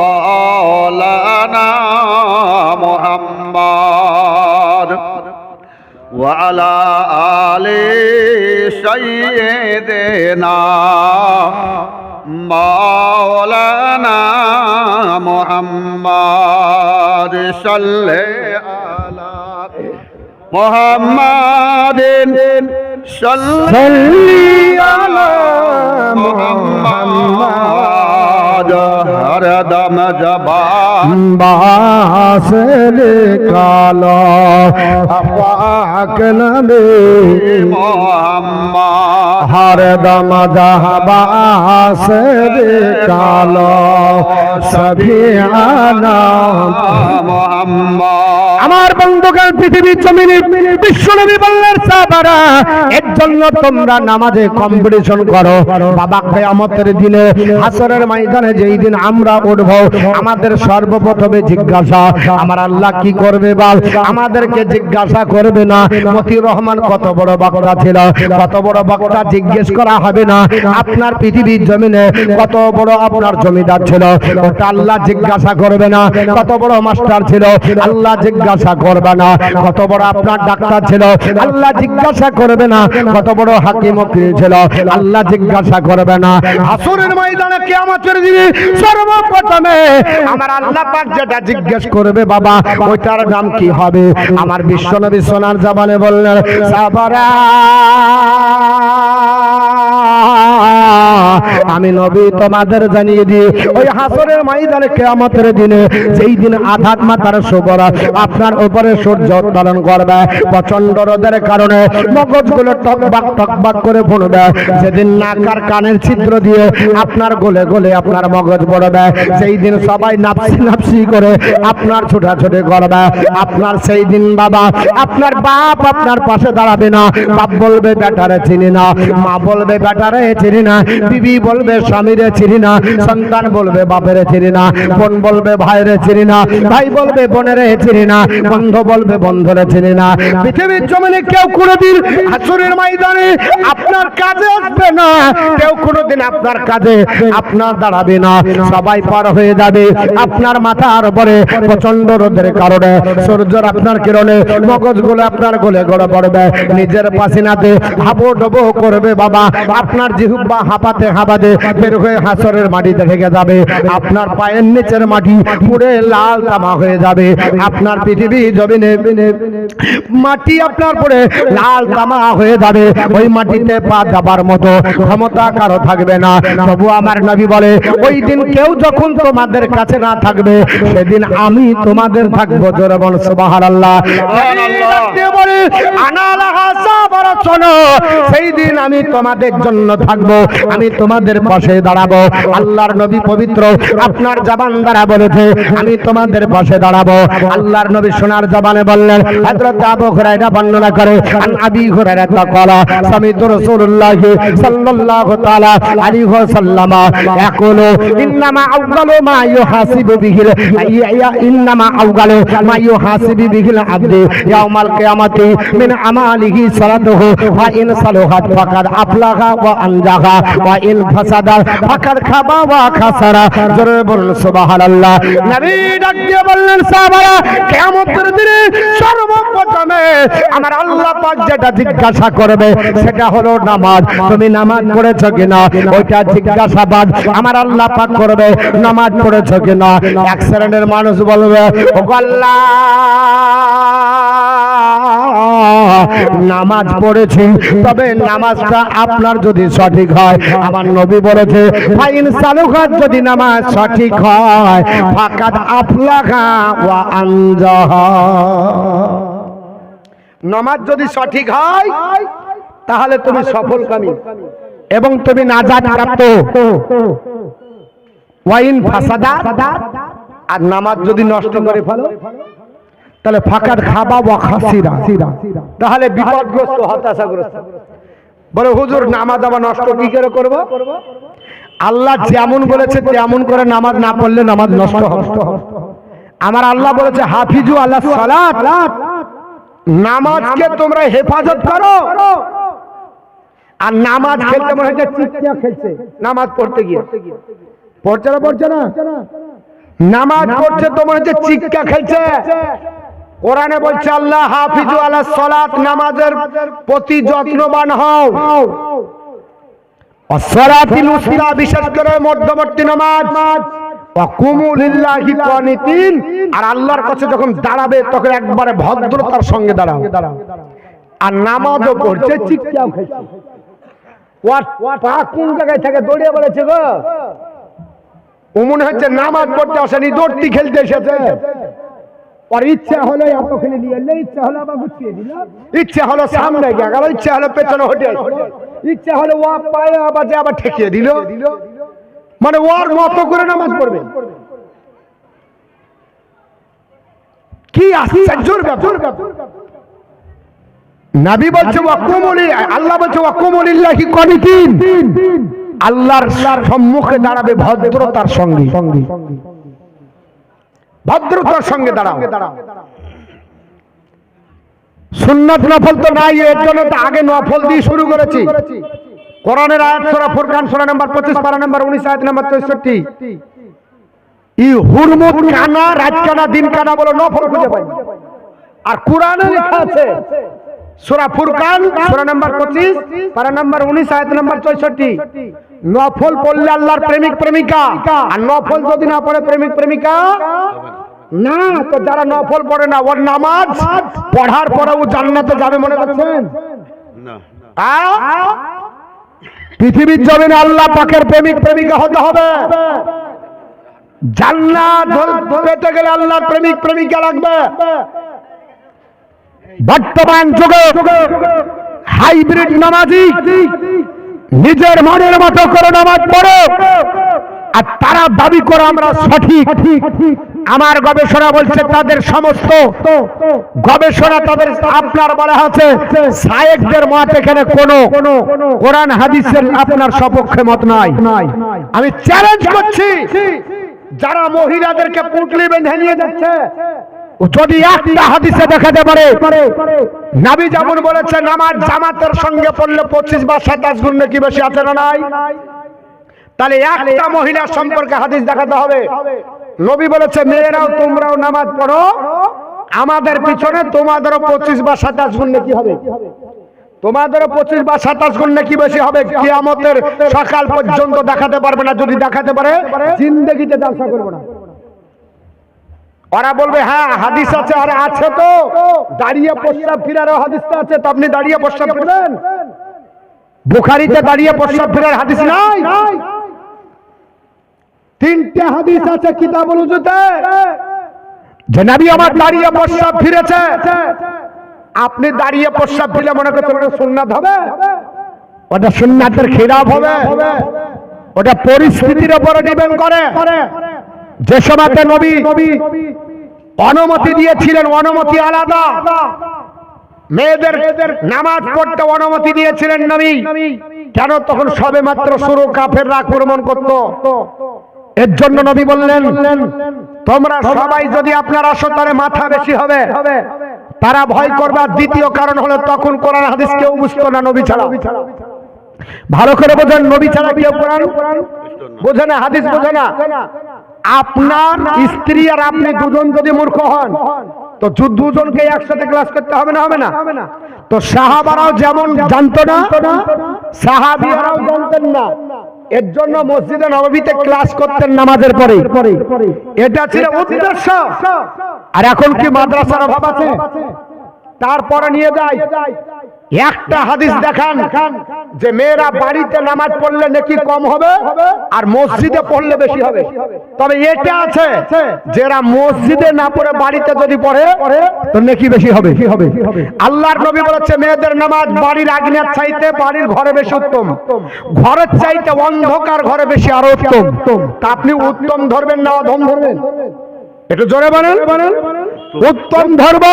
মাওলানা মুহাম্মদ ওয়া আলা আলি সাইয়্যিদিনা মাওলানা মুহাম্মদ সাল্লাল্লাহু আলা মুহাম্মাদিন সাল্লি আলা মুহাম্মাদ हर दम जबान बासे निकालो पाक नबी मोहम्मद हर दम बासे निकालो सभी आना मोहम्मद আমার বন্ধুগণ পৃথিবীর জমিনে বিশ্বনবী বললেন সাহাবারা এর জন্য তোমরা নামাজে কম্পিটিশন করো বাবা কিয়ামতের দিনে হাসরের ময়দানে যেই দিন আমরা উঠব আমাদের সর্বপ্রথমে জিজ্ঞাসা আমার আল্লাহ কি করবে বল আমাদেরকে জিজ্ঞাসা করবে না মতিউর রহমান কত বড় বক্তা ছিল কত বড় বক্তা জিজ্ঞেস করা হবে না আপনার পৃথিবীর জমিনে কত বড় আপনার জমিদার ছিল ওটা আল্লাহ জিজ্ঞাসা করবে না কত বড় মাস্টার ছিল আল্লাহ জিজ্ঞাসা করবে না কত বড় আপনার ডাক্তার ছিল আল্লাহ জিজ্ঞাসা করবে না কত বড় হাকিম ছিল আল্লাহ জিজ্ঞাসা করবে না হাসরের ময়দানে কিয়ামতের দিনে সর্বপ্রথমে আমার আল্লাহ পাক যেটা জিজ্ঞেস করবে বাবা ওইটার নাম কি হবে আমার বিশ্বনবী সোনার জবানে বললেন সাহাবারা আমি নবী তোমাদের জানিয়ে দিই ওই হাসরের ময়দানে কিয়ামতের দিনে যেই দিন আধাত মাতার সুবরা আপনার উপরে সূর্য উত্তোলন করবে প্রচন্ড রোদের কারণে মগজগুলো টকবাক করে ফুটবে যেদিন নাকার কানের ছিদ্র দিয়ে আপনার গলে গলে আপনার মগজ পড়বে সেই দিন সবাই নাপসি নাপসি করে আপনার ছোটাছুটি করবে আপনার সেই দিন বাবা আপনার বাপ আপনার পাশে দাঁড়াবে না বাপ বলবে বেটারে চিনি না মা বলবে বেটারে চিনি না বিবি বলবে স্বামীরে চিনি না সন্তান বলবে বাপেরে চিনি না বোন বলবে ভাইরে চিনি না ভাই বলবে বোনেরে চিনি না বন্ধু বলবে বন্ধুরে চিনি না পৃথিবীর জমিনে কেউ কোনোদিন হাসরের ময়দানে আপনার কাজে আসবে না কেউ কোনোদিন আপনার কাজে আপনার দাঁড়াবে না সবাই পার হয়ে যাবে আপনার মাথার উপরে প্রচন্ড রোদের কারণে সূর্যের আপনার কিরণে মগজগুলো আপনার গলে গড়ে পড়বে নিজের পাসিনাতে হাবো ডবো করবে বাবা আপনার জিহ্বা হাঁপাতে হাঁপাতে বের হয়ে হাসরের মাটিতে ঢেকে যাবে আপনার পায়ের নিচের মাটি পুড়ে লাল তামা হয়ে যাবে আপনার পৃথিবী জমিনে মাটি আপনার পরে লাল তামা হয়ে যাবে ওই মাটিতে পা দেবার মতো ক্ষমতা কারো থাকবে না তবু আমার নবী বলে ওই দিন কেউ যখন তোমাদের কাছে না থাকবে সেদিন আমি তোমাদের থাকবো জোরে বল সুবহানাল্লাহ সেই দিন আমি তোমাদের জন্য থাকবো আমি তোমাদের পাশে দাঁড়াবো আল্লাহর নবী পবিত্র আপনার জবান দ্বারা বলেছে আমি তোমাদের পাশে দাঁড়াবো আল্লাহর নবী সোনার জবানে বললেন হযরত আবু হুরায়রা বর্ণনা করে আন আবি হুরায়রা ক্বালা সামিতু রাসূলুল্লাহ সাল্লাল্লাহু তাআলা আলাইহি ওয়াসাল্লাম ইয়াকুলু ইন্নামা আউয়ালু মা ইউহাসিবু বিহিল ইন্নামা আউয়ালু মা ইউহাসিবু বিহিল আবদু ইয়াউমাল কিয়ামাতি মিন আমালিহি সালাতুহু ওয়া ইন সালাহাত ফাকাদ আফলাহা ওয়া আনজাহা ওয়া ইন ফাসাদা ফাকাদ খাবা ওয়া খাসারা জোরে বলুন সুবহানাল্লাহ নবী ডাক দিয়ে বললেন সাহাবারা কিয়ামতের দিনে সর্বপ্রথমে আমার আল্লাহ পাক যেটা জিজ্ঞাসা করবে সেটা হলো নামাজ তুমি নামাজ পড়েছো কিনা ওইটা জিজ্ঞাসাবাদ আমার আল্লাহ পাক করবে নামাজ পড়েছো কিনা এক শ্রেণীর মানুষ বলবে ও আল্লাহ নামাজ পড়েছি তবে নামাজটা আপনার যদি সঠিক হয় আমার নবী বলেছে ফাইন সালুহাত যদি নামাজ সঠিক হয় ফাকাদ আফলাহা ওয়া আনজাহা নামাজ যদি সঠিক হয় তাহলে তুমি সফলকামী এবং তুমি নাজাত প্রাপ্ত ওয়াইন ফাসাদা আর নামাজ যদি নষ্ট করে ফেলো তাহলে ফাকাদ খাবা ওয়া খাসিরা তাহলে বিপদগ্রস্ত হতাশাগ্রস্ত বলে হুজুর নামাজ আবার নষ্ট কি করে করব আল্লাহ যেমন বলেছে তেমন করে নামাজ না পড়লে নামাজ নষ্ট হবে আমার আল্লাহ বলেছে হাফিজু আলাস সালাত নামাজকে তোমরা হেফাজত করো আর নামাজ খেলতে মনে হচ্ছে চিৎকার খেলছে নামাজ পড়তে গিয়ে পড়ছে না নামাজ পড়ছে তো মনে হচ্ছে চিৎকার খেলছে কোরআনে বলছে আল্লাহ হাফিজু আলাস সালাত নামাজের প্রতি যত্নবান হও আসসালাতুল উসতা বিশেষ করে মধ্যবর্তী নামাজ ওয়াকুমু লিল্লাহি কানিতিন আর আল্লাহর কাছে যখন দাঁড়াবে তখন একবারে ভদ্রতার সঙ্গে দাঁড়াও আর নামাজও পড়ছে চিৎকার খেলছে ওয়াট পা কোন জায়গায় থেকে দৌড়িয়ে বলেছে গো ও মনে হচ্ছে নামাজ পড়তে আসেনি, দৌড়টি খেলতে এসেছে। আর ইচ্ছা হলো এতখানি নিয়ে এলে, ইচ্ছা হলো আবার গুছিয়ে দিল, ইচ্ছা হলো সামনে গেল, ইচ্ছা হলো পেছনে হটে, ইচ্ছা হলো ও পায়ে আবার যে আবার ঠেকিয়ে দিল, মানে ওর মতো করে নামাজ পড়বে। কি আশ্চর্যের ব্যাপার! নবী বলছে আল্লাহ বলছে ওয়াকুমুলিল্লাহি কানিতিন, আল্লাহর সম্মুখে দাঁড়াবে ভদ্রতার সঙ্গে, ভদ্রতার সঙ্গে দাঁড়াও। সুন্নাত নফল তো নাই, এর জন্য তো আগে নফল দিয়ে শুরু করেছি। কোরআনের আয়াত সূরা ফুরকান সূরা নাম্বার 25 পারা নাম্বার 19 আয়াত নাম্বার 64, ই হুরমুত কানা রাত কানা দিন কানা বলে নফল খুঁজে পাই। আর কোরআনে লেখা আছে সূরা ফুরকান সূরা নাম্বার 25 পারা নাম্বার 19 আয়াত নাম্বার 64, নফল পড়লে আল্লাহর প্রেমিক প্রেমিকা, আর নফল যদি না পড়ে প্রেমিক প্রেমিকা না। তো যারা নফল পড়ে না, ওর নামাজ পড়ার পরে ও জান্নাতে যাবে মনে করছেন? না, পৃথিবীর জমিনে আল্লাহ পাকের প্রেমিক প্রেমিকা হতে হবে। জান্নাত পেতে গেলে আল্লাহর প্রেমিক প্রেমিকা লাগবে। বর্তমান যুগে হাইব্রিড নামাজি নিজের মনের মতো করে নামাজ পড়ে, আর তারা দাবি করে আমরা সঠিক। আমার গবেষণা বলছে তাদের সমস্ত গবেষণা তাদের আপনার বলা আছে শায়েখদের মত এখানে কোনো কোরআন হাদিসের আপনার সপক্ষে মত নাই। আমি চ্যালেঞ্জ করছি, যারা মহিলাদেরকে পুটলি বেঁধে নিয়ে যাচ্ছে, যদি একটা হাদিসে দেখাতে পারে নবী যেমন বলেছে নামাজ জামাতের সঙ্গে পড়লে 25 বা 27 গুণ নাকি বেশি আছে না নাই, তাহলে একটা মহিলার সম্পর্কে হাদিস দেখাতে হবে। নবী বলেছে মেয়েরাও তোমরাও নামাজ পড়ো, আমাদের পিছনে তোমাদেরও 25 বা 27 গুণ নাকি হবে, তোমাদেরও 25 বা 27 গুণ নাকি বেশি হবে। কিয়ামতের সকাল পর্যন্ত দেখাতে পারবে না, যদি দেখাতে পারে জিন্দেগিতে জালসা করবে না। ওরা বলবে হ্যাঁ হাদিস আছে, আরে আছে তো, দাঁড়িয়ে প্রস্রাব ফিরারও হাদিসটা আছে, তো আপনি দাঁড়িয়ে প্রস্রাব ফিরবেন? বুখারীতে দাঁড়িয়ে প্রস্রাব ফিরার হাদিস নাই। 3টে হাদিস আছে কিতাবুল উযুতে যে নবী আমার দাঁড়িয়ে প্রস্রাব ফিরেছে। আপনি দাঁড়িয়ে প্রস্রাব ফিরে মনে করছেন ওটা সুন্নাত হবে? ওটা সুন্নাতের খিলাফ হবে। ওটা পরিস্থিতির উপর ডিপেন্ড করে। যে সময়তে নবী অনুমতি দিয়েছিলেন, অনুমতি আলাদা, মেয়েদের নামাজ পড়তে অনুমতি দিয়েছিলেন নবী। কেন? তখন সবে মাত্র শুরু, কাফেররা আক্রমণ করত। এর জন্য নবী বললেন তোমরা সবাই যদি আপনার আসো তাহলে মাথা বেশি হবে, তারা ভয় করবে। আর দ্বিতীয় কারণ হলো তখন কোরআন হাদিস কেউ বুঝতো না নবী ছাড়া। ভালো করে বোঝেন, নবী ছাড়া কেউ কোরআন বোঝে না, হাদিস বোঝে না। আপনার স্ত্রী আর আপনি দুজন যদি মূর্খ হন তো দুজনকে একসাথে ক্লাস করতে হবে না, হবে না? তো সাহাবারাও যেমন জানতো না, সাহাবীরাও জানতেন না। এর জন্য মসজিদে নববীতে ক্লাস করতেন নামাজের পরে, এটা ছিল উদ্দেশ্য। আর এখন কি মাদ্রাসার অভাব আছে? তারপরে নিয়ে যায় একটা হাদিস দেখান যে মেয়েরা বাড়িতে নামাজ পড়লে নাকি কম হবে আর মসজিদে পড়লে বেশি হবে। তবে এটা আছে যারা মসজিদে না পড়ে বাড়িতে যদি পড়ে তো নাকি বেশি হবে। আল্লাহর নবী বলেছে মেয়েদের নামাজ বাড়ির আগ্নেয়ার চাইতে বাড়ির ঘরে বেশি উত্তম, ঘরের চাইতে অন্ধকার ঘরে বেশি আরো উত্তম। তা আপনি উত্তম ধরবেন না অধম ধরবেন? একটু জোরে বলেন। উত্তম ধর্ম।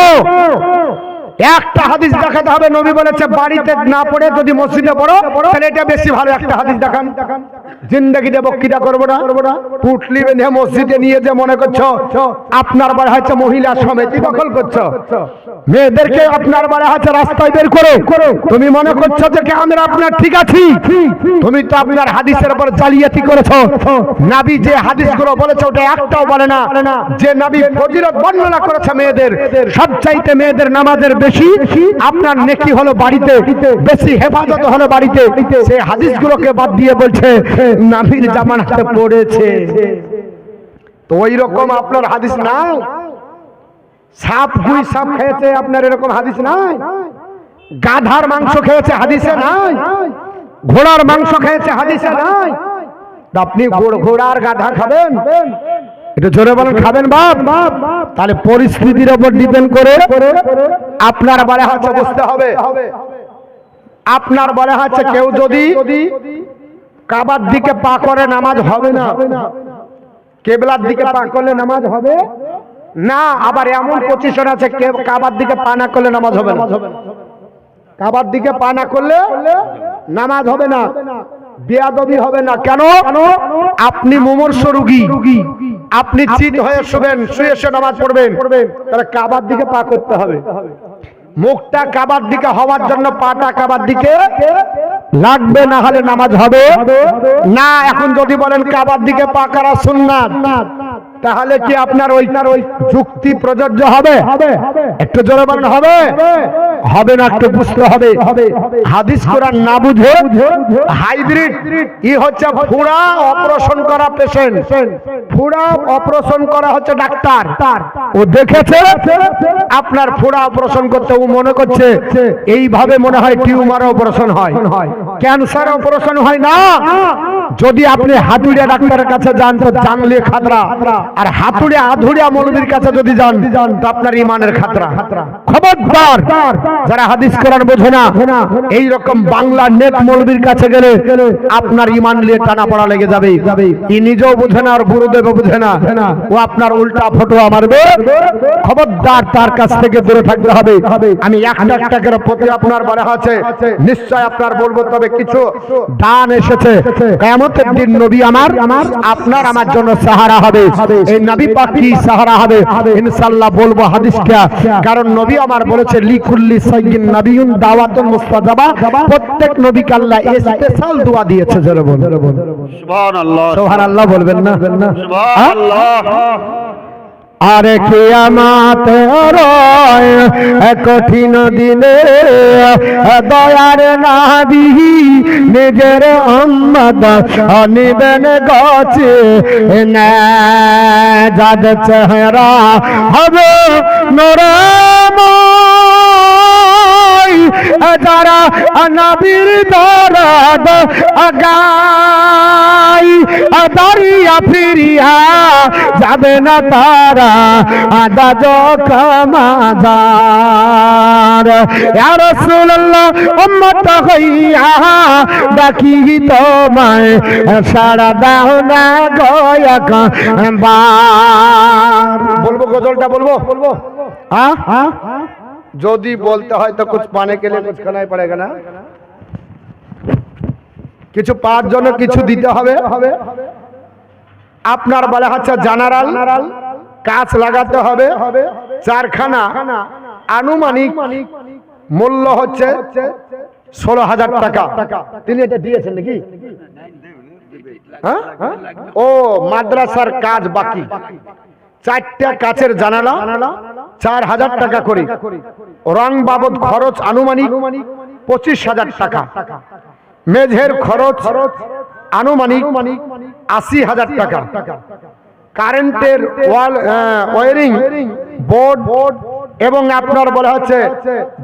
একটা হাদিস দেখাতে হবে, নবী বলেছে বাড়িতে না পড়ে যদি মসজিদে পড়ো তাহলে এটা বেশি ভালো। একটা হাদিস দেখান। জিন্দেগিতে বক্তৃতা করবো না, পুটলি বেঁধে মসজিদে নিয়ে যে মনে করছো আপনার বাড়ি হচ্ছে মহিলা সমিতি দখল করছো, মেয়েদেরকে আপনার বাড়ি হচ্ছে রাস্তায় বের করো, তুমি মনে করছো যে আমরা আপনার ঠিক আছি। তুমি তো আপনার হাদিসের উপর জালিয়াতি করেছো। নবী যে হাদিসগুলো বলেছে ওটা একটাও বলে না যে নবী ফজিলত বর্ণনা করেছে মেয়েদের। সবচাইতে মেয়েদের নামাজের বেশি আপনার নেকি হলো বাড়িতে, বেশি হেফাজত হলো বাড়িতে। সেই হাদিসগুলোকে বাদ দিয়ে বলছে নবীর জামানাতে পড়েছে। তো ওই রকম আপনার হাদিস নাই। সাপ গুই সাপ খেয়েছে আপনার এরকম হাদিস নাই। গাধার মাংস খেয়েছে হাদিসে নাই। ঘোড়ার মাংস খেয়েছে হাদিসে নাই। আপনি ঘোড়ার গাধা খাবেন? এটা জোরে বলেন, খাবেন বাপ? তাহলে পরিস্থিতির উপর ডিপেন্ড করে আপনার বলে হচ্ছে বুঝতে হবে। আপনার বলে হচ্ছে কেউ যদি কাবার দিকে পা করে নামাজ হবে না, কেবলার দিকে পা করলে নামাজ হবে না। আবার এমন পজিশন আছে কাবার দিকে পা না করলে নামাজ হবে না। কাবার দিকে পা না করলে নামাজ হবে না, বেয়াদবি হবে না। কেন? আপনি মুমূর্ষ রোগী, আপনি চিত হয়ে শুবেন, শুয়ে শুয়ে নামাজ পড়বেন, তাহলে কাবার দিকে পা করতে হবে। মুখটা কাবার দিকে হওয়ার জন্য পাটা কাবার দিকে লাগবে, না হলে নামাজ হবে না। এখন যদি বলেন কাবার দিকে পা করা সুন্নাত, তাহলে কি আপনার ওই যুক্তি প্রযোজ্য হবে? একটু জোরে বলেন, হবে? হবে না, একটু বুঝতে হবে। হাদিস কোরআন না বুঝে হাইব্রিড ই হচ্ছে ফুড়া অপারেশন করা পেশেন্ট, ফুড়া অপারেশন করা হচ্ছে ডাক্তার। ও দেখেছে আপনার ফুড়া অপারেশন করতে, ও মনে করছে এইভাবে মনে হয় টিউমার অপারেশন হয়, ক্যান্সার অপারেশন হয় না। যদি আপনি হাতুড়িয়া ডাক্তারের কাছে যান তো জানলে খাতরা, আর হাতুড়িয়া আধুড়িয়া মৌলবীর কাছে যদি যান তো আপনার ইমানের খাতরা। খবরদার, যারা হাদিস কোরআন বোঝে না এই রকম বাংলা নেট মৌলবীর কাছে গেলে আপনার ইমান নিয়ে টানা পড়া লেগে যাবে। ই নিজেও বোঝে না আর গুরুদেব বোঝে না, ও আপনার উল্টা ফটোয়া মারবে। খবরদার, তার কাছ থেকে দূরে থাকতে হবে। আমি একটা করে প্রতি আপনার বলা আছে, নিশ্চয় আপনার বলবো। তবে কিছু দান এসেছে, কিয়ামতের দিন নবী আমার আপনার আমার জন্য সাহারা হবে। এই নবী পাক কি সাহারা হবে ইনশাআল্লাহ বলবো হাদিসটা। কারণ নবী আমার বলেছে লিকুল্লি সাইয়্যিন নাবিয়ুন দাওয়াতুন মুস্তাজাবা, প্রত্যেক নবীকে আল্লাহ স্পেশাল দোয়া দিয়েছে। জোরে বল, সুবহানাল্লাহ। সুবহানাল্লাহ বলবেন না? সুবহানাল্লাহ। আরে কিয়ামত রয় কঠিন দিনে দয়ার নবী নিজের উম্মত নিবেন গছে না, যাদ চেহারা হবে নূরময়, যারা নবীর দরদ গায় দাঁড়িয়া ফিরিয়া যাবে না তারা আদাজ কামাদার। ইয়া রাসূলুল্লাহ উম্মত হইয়া ডাকি তোমায়, সাড়া দাও না গয়া বার। বলবো গজলটা বলবো? যদি বলতে হয় তো কুছ পানে কে লিয়ে কুছ খানাই পড়েগা না। কিছু পাওয়ার জন্য কিছু দিতে হবে। আপনার বলা হচ্ছে জেনারেল কাজ লাগাতে হবে চারখানা, আনুমানিক মূল্য হচ্ছে 16,000 টাকা। তিনি এটা দিয়েছেন নাকি? ও মাদ্রাসার কাজ বাকি, 4টা কাচের জানালা 4,000 টাকা করে, রং বাবদ খরচ আনুমানিক 25,000 টাকা, মেঝের খরচ আনুমানিক 80,000 টাকা, কারেন্টের ওয়ারিং বোর্ড এবং আপনার বলা হচ্ছে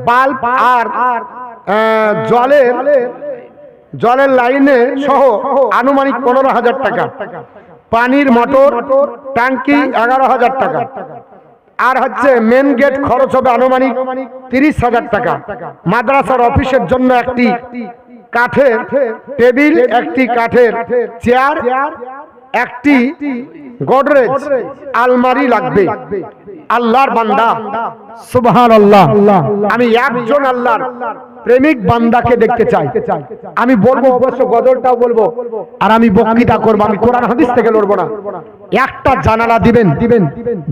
বাল্ব আর জলের লাইনে সহ আনুমানিক 15,000 টাকা, পানির মোটর ট্যাঙ্কি 11,000 টাকা, আর হচ্ছে মেন গেট খরচ হবে আনুমানিক 30,000 টাকা। মাদ্রাসার অফিসের জন্য একটি কাঠের টেবিল, একটি কাঠের চেয়ার, একটি গোদরেজ আলমারি লাগবে। আল্লাহর বান্দা, সুবহানাল্লাহ, আমি একজন আল্লাহর প্রেমিক বান্দাকে দেখতে চাই। আমি বলবো অবশ্য গজলটাও বলবো, আর আমি বক্তৃতা করবো। আমি কোরআন হাদিস থেকে লড়বো না। একটা জানালা দিবেন,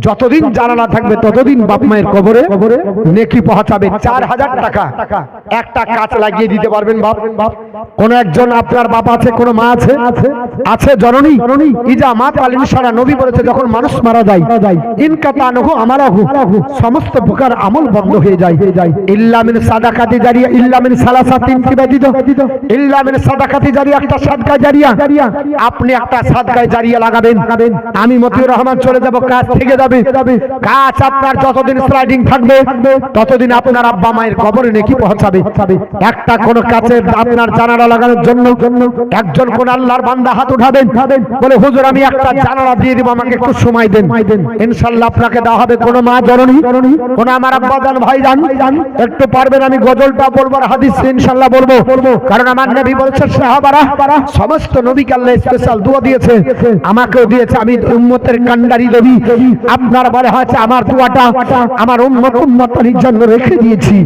যতদিন জানালা থাকবে ততদিন বাপ মায়ের কবরে নেকি পৌঁছাবে। 4,000 টাকা একটা কাঁচ লাগিয়ে দিতে পারবেন বাপ? কোন একজন আপনার বাপ আছে, কোন মা আছে? আছে জননী। ইজা মাত আল ইনসানা, নবী বলেছে যখন মানুষ মারা যায় ইনকাতানহু আমালাহু, সমস্ত প্রকার আমল বন্ধ হয়ে যায়। ইল্লা মিন সাদাকাতি জারিয়া, ইল্লা মিন সালাসাতিন ব্যতীত, ইল্লা মিন সাদাকাতি জারিয়া, একটা সাদকা জারিয়া। আপনি একটা সাদকা জারিয়া লাগাবেন, আমি মতিউর রহমান চলে যাব, কাজ থেকে যাবে। কাজ আপনার যতদিন স্লাইডিং থাকবে ততদিন আপনার আব্বা মায়ের কবরে নেকি পৌঁছাবে। একটা কোন কাছে আপনার জানা জানালা লাগানোর জন্য একজন কোন আল্লাহর বান্দা হাত উঠাবেন, বলে হুজুর আমি একটা জানালা দিয়ে দিব, আমাকে একটু সময় দেন। ইনশাআল্লাহ আপনাকে দেওয়া হবে। কোন মা জননী, কোন আমার আব্বাজান ভাইজান একটু পারবেন, আমি গজলটা বলবো আর হাদিস ইনশাআল্লাহ বলবো, কারণ আমার নবী বলেছেন সাহাবারা সমস্ত নবীকে আল্লাহ স্পেশাল দোয়া দিয়েছে, আমাকেও দিয়েছে, আমি উম্মতের কান্ডারি নবী। আপনার বলে হচ্ছে আমার দোয়াটা আমার উম্মতের জন্য রেখে দিয়েছি।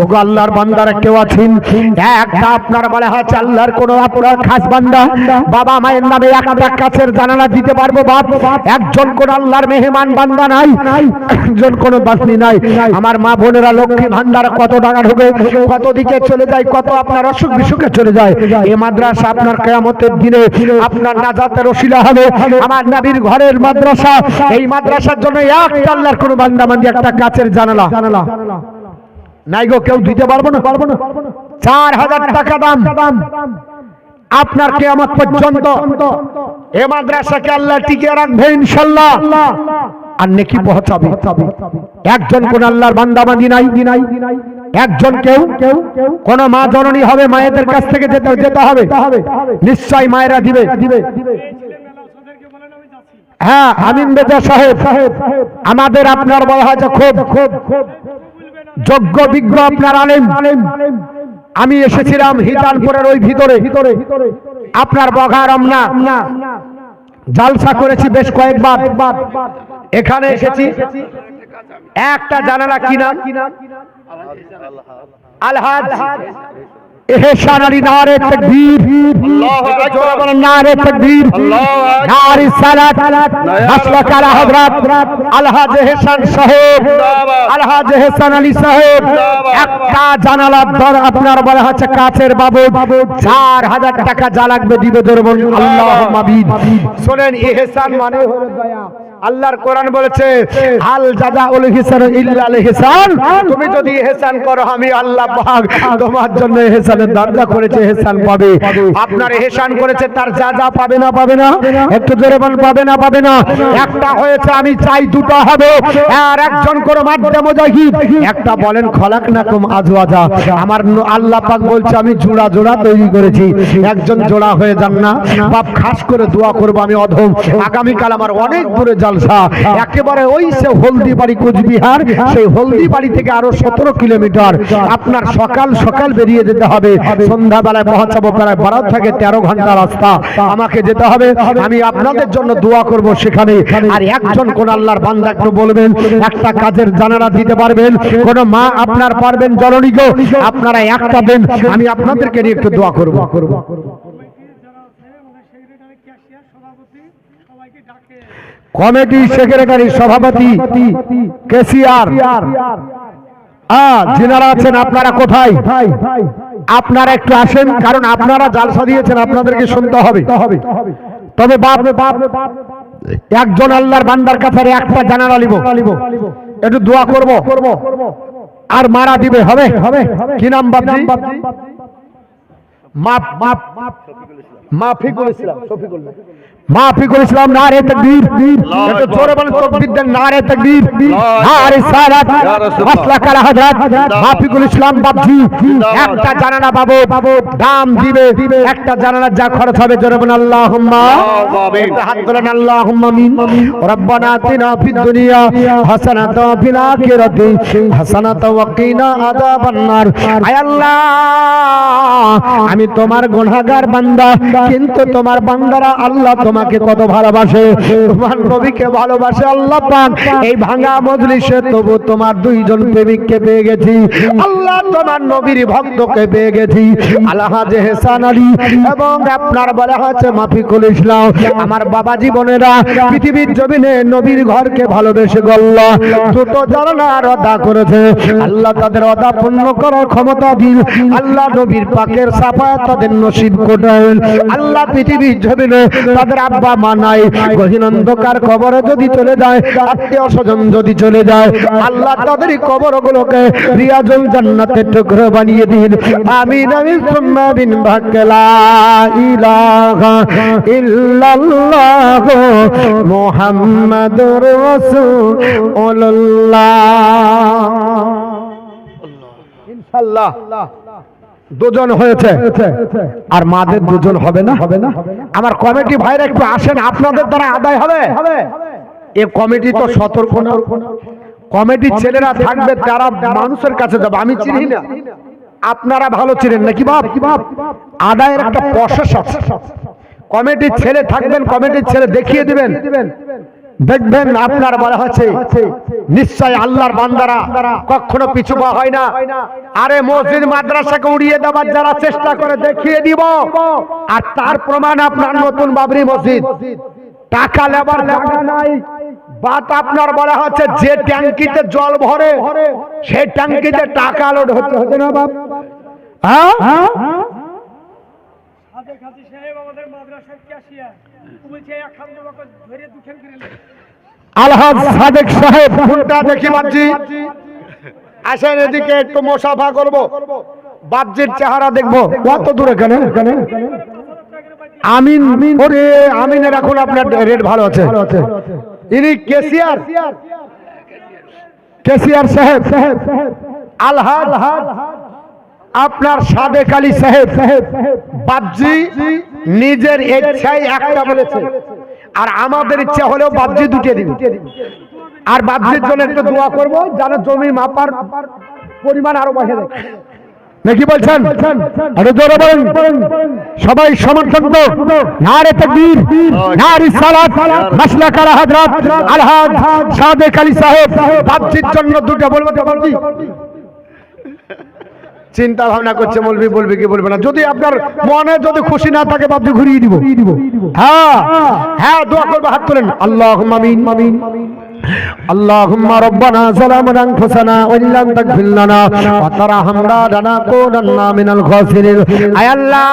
ওগো আল্লাহর বান্দারা কেউ আছেন একটা আপনার বলে হচ্ছে আল্লাহর কোন আপনার খাস বান্দা বাবা মায়ের নামে একটা কাছের জানালা দিতে পারবো? বাপ একজন কোন আল্লাহর মেহমান বান্দা নাই, একজন কোন বাসনি নাই। আমার মা বোনেরা লক্ষ্মী ভান্ডার কত টাকা ঢোকে, কত দিকে চলে যায়, কত আপনার অসুখ বিসুখে চলে যায়। এই মাদ্রাসা আপনার কিয়ামতের দিনে আপনার নাজাতের ওসিলা হবে। আমার নবীর ঘরের মাদ্রাসা, এই মাদ্রাসার জন্য একটা আল্লাহর কোন বান্দা বান্দি একটা কাছের জানালা নাই গো, কেউ দিতে পারবো না। 4000 টাকা দাম আপনার কিয়ামত পর্যন্ত এই মাদ্রাসাকে আল্লাহ টিকে রাখবে ইনশাআল্লাহ, আর নেকি পৌঁছাবে। একজন কোন আল্লাহর বান্দা বান্দি নাই, একজন কেউ কোন মা জননী হবে, মায়েদের কাছ থেকে যেতে হবে, নিশ্চয় মায়েরা দিবে। হ্যাঁ আমিন বেজা সাহেব আমাদের আপনার বলা হয়েছে খুব যোগ্য বিজ্ঞ আপনার আলেম। আমি এসেছিলাম হিতানপুরের ওই ভিতরে আপনার বঘা রমনা জালসা করেছি বেশ কয়েকবার। এখানে এসেছি একটা জানালা কিনা আলহাজ এহসান আলী নারে তাকবীর, নারে তাকবীর, নারে সালাত, মাসলাক আলা হযরত আলহাজ এহসান সাহেব, আলহাজ এহসান আলী সাহেব। একটা জানালার দর আপনার বলা হচ্ছে কাছের বাবদ 4000 টাকা যা লাগবে দিবে। ধরবেন আল্লাহুম্মা বিদ। শুনেন ইহসান মানে হলো দয়া। আল্লাহর কোরআন বলেছে হাল জাযাউল ইহসান ইল্লাল ইহসান, তুমি যদি ইহসান করো আমি আল্লাহ পাক তোমার জন্য ইহসানের দরজা করেছে, ইহসান পাবে। আপনার ইহসান করেছে তার যা পাবে না, পাবে না, একটু জোরে বল পাবে না, পাবে না। একটা হয়েছে আমি চাই দুটো হবে, আর একজন কোন মাদ্দা মুজাহিদ একটা বলেন খলাকনাকুম আজওয়াজা, আমার আল্লাহ পাক বলছে আমি জোড়া জোড়া তৈরি করেছি, একজন জোড়া হয়ে যান না। বাপ খাস করে দোয়া করব আমি অধম, আগামীকাল আমার অনেক দূরে জালসা, একেবারে ওই সে হলদিবাড়ি কোচবিহার, সেই হলদিবাড়ি থেকে আরো 17 কিলোমিটার আপনার সকাল সকাল বেরিয়ে যেতে হবে, সন্ধ্যাবেলায় পৌঁছাবো। প্রায় 12 থেকে 13 ঘন্টা রাস্তা আমাকে যেতে হবে। আমি আপনাদের জন্য দোয়া করব সেখানে। আর একজন কোন আল্লাহর বান্দা একটু বলবেন একটা কাজের জানালা দিতে পারবেন, কোন মা আপনার পারবেন জননী গো আপনারা একটা দেন, আমি আপনাদেরকে নিয়ে একটু দোয়া করব। কমিটি সেক্রেটারি সভাপতি কেসিআর যিনারা আছেন আপনারা কোথায়? আপনারা একটু আসেন, কারণ আপনারা জালসা দিয়েছেন, আপনাদেরকে শুনতে হবে। তবে বাপ একজন আল্লাহর বান্দার কাছে একটা জানালা নিব, একটু দোয়া করব আর মারা দিবে হবে। কি নাম বাপজি? মাফিকুল ইসলাম। মাফিকুল ইসলাম নারে তাকবীর, একটু জোরে বলেন তাকবীর দেন, নারে তাকবীর, নারে সালাত, মাসলাক আলা হযরত মাফিকুল ইসলাম বাবজি। একটা জানালা বাবু দাম দিবে, একটা জানালা যা খরচ হবে জোরে বলেন আল্লাহুম্মা আমিন। হাত তোলেন আল্লাহুম্মা আমিন। রব্বানা আতিনা ফিদ দুনিয়া হাসানাতাও ওয়া ফিল আখিরাতি হাসানাতাও ওয়া কিনা আযাবান নার। আয় আল্লাহ আমি তোমার গুনাহগার বান্দা, কিন্তু তোমার বান্দারা আল্লাহ তোমাকে কত ভালোবাসে, তোমার নবীকে ভালোবাসে আল্লাহ পাক। এই ভাঙা মজলিসে তবু তোমার দুইজন প্রেমিককে পেয়ে গেছি আল্লাহ, তোমার নবীর ভক্তকে পেয়ে গেছি আলহাজ এহসান আলী এবং আপনার বলা হচ্ছে মাফিকুল ইসলাম। আমার বাবা জীবনেরা পৃথিবীর জমিনে নবীর ঘরকে ভালোবেসে গল্ল, দুটো জানালার অদা করেছে আল্লাহ, তাদের অদা পূর্ণ করার ক্ষমতা দিন আল্লাহ। নবীর পাকের সাফায়াত তাদের নসিব করেন আল্লাহ। পৃথিবীর জমিনে তাদের আব্বা মা নাই, গহীন অন্ধকার কবরে যদি চলে যায়, আত্মীয় স্বজন যদি চলে যায় আল্লাহ, তাদের কবরগুলোকে রিয়াজুল জান্নাতের টুকরো বানিয়ে দিন। আমিন আমিন সুম্মা আমিন। লা ইলাহা ইল্লাল্লাহ মুহাম্মাদুর রাসূলুল্লাহ। ইনশাআল্লাহ দুজন হয়েছে আর মাদের দুজন হবে না আমার কমিটি ভাইরা একটু আসেন, আপনাদের দ্বারা আদায় হবে। এ কমিটি তো সতর্ক না, কমিটির ছেলেরা থাকবে তারা মানুষের কাছে যাবে, আমি চিনি না, আপনারা ভালো চিনেন নাকি বাপ? আদায়ের একটা প্রসেস আছে, কমিটির ছেলে থাকবেন, কমিটির ছেলে দেখিয়ে দিবেন, দেখবেন আপনার বলা হচ্ছে নিশ্চয় আল্লাহর বান্দারা কখনো পিছু পা হয় না। আরে মসজিদ মাদ্রাসাকে উড়িয়ে দেওয়ার যারা চেষ্টা করে দেখিয়ে দিব, আর তার প্রমাণ আপনার নতুন বাবরি মসজিদ, টাকা লেবার জায়গা নাই, বাত আপনার বলা হচ্ছে যে ট্যাঙ্কিতে জল ভরে সেই ট্যাঙ্কিতে টাকা লোড হচ্ছে না বাপ? হ্যাঁ আলহাজ সাদেক সাহেব কোনটা দেখি বাবজি, আসেন এদিকে একটু মোসাফা করব, বাবজির চেহারা দেখবো। কত দূরে এখানে আমিন, ওরে আমিনের এখন আপনার রেট ভালো আছে। ইনি কেসিয়ার সাহেব আলহাজ আপনার সাদেক আলী সাহেব, বাবজি নিজের ইচ্ছায় একটা বলেছে, আর আমাদের ইচ্ছা হলেও বাবজি দুটো দিবে। আর বাবজির জন্য একটু দোয়া করবো যেন জমি মাপার পরিমাণ আরো বাড়ে যায়, নাকি বলছেন? আরে জোরে বলেন, সবাই সমর্থন তো। নারে তাকবীর, নারে সালাত, মাসলাক আলা হযরত আলহাজ সাদেক আলী সাহেব, বাবজির জন্য দুটো বলবো তো বাবজি? চিন্তা ভাবনা করছে মৌলবি বলবে কি বলবে না, যদি আপনার মনে যদি খুশি না থাকে বাবজি ঘুরিয়ে দিব। হ্যাঁ দোয়া করবো, হাত তোলেন। আল্লাহুম্মা আমিন। اللهم ربنا ظلمنا انفسنا وان لم تغفر لنا وترحمنا لنكونن من الخاسرين। আয় আল্লাহ,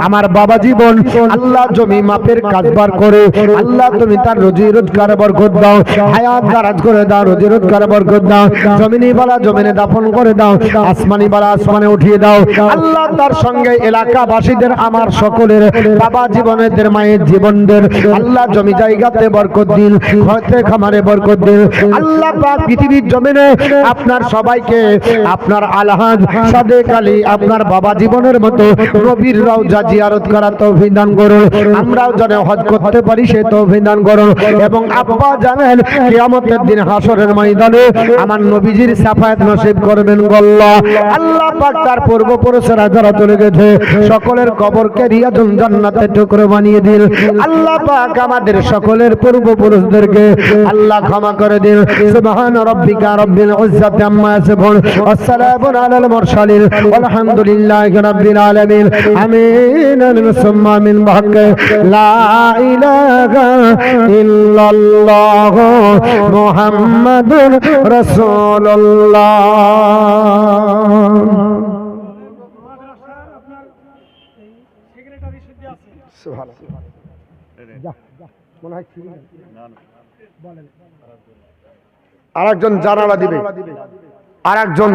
আমার বাবা জীবন আল্লাহ জমি মাপের কাজবার করে আল্লাহ তুমি তার রুজি রোজগার বরকত দাও, হায়াত দারাজ করে দাও, রুজি রোজগার বরকত দাও, জমিনি বালা জমিনে দাফন করে দাও, আসমানি বালা আসমানে উঠিয়ে দাও। আল্লাহ তার সঙ্গে এলাকাবাসীদের আমার সকলের বাবা জীবনেদের মায়ের জীবনদের আল্লাহ জমি জায়গাতে বরকত দিন, ঘরতে খামারে বরকত দিন। আল্লাহ পাক পৃথিবীর জমিনে আপনার সবাইকে আপনার আলহাজ সাদেক আলী আপনার বাবা জীবনের মতো নবীর রওজা জিয়ারত করার তৌফিক দান করুন, আমরাও যেন হজ করতে পারি সে তৌফিক দান করুন। এবং আব্বা জানেন কিয়ামতের দিন হাসরের ময়দানে আমার নবীজির শাফায়াত নসিব করবেন আল্লাহ। আল্লাহ পাক তার পূর্বপুরুষেরা যারা চলে গেছে সকলের কবরকে রিয়াজুল জান্নাতের টুকরো বানিয়ে দিন। আল্লাহ পাক আমাদের সকলের পূর্বপুরুষদেরকে আল্লাহ ক্ষমা করে দিন। সুবহান রাব্বিকা রাব্বিল ইজ্জাতি আম্মা ইয়াসিফুন ওয়া সালামুন আলাল মুরসালিন আলহামদুলিল্লাহি রাব্বিল আলামিন। আমিন সুম্মা আমিন। বিহাক্কি লা ইলাহা ইল্লাল্লাহ মুহাম্মাদুর রাসূলুল্লাহ। আরেকজন জানালা দিবে, আরেকজন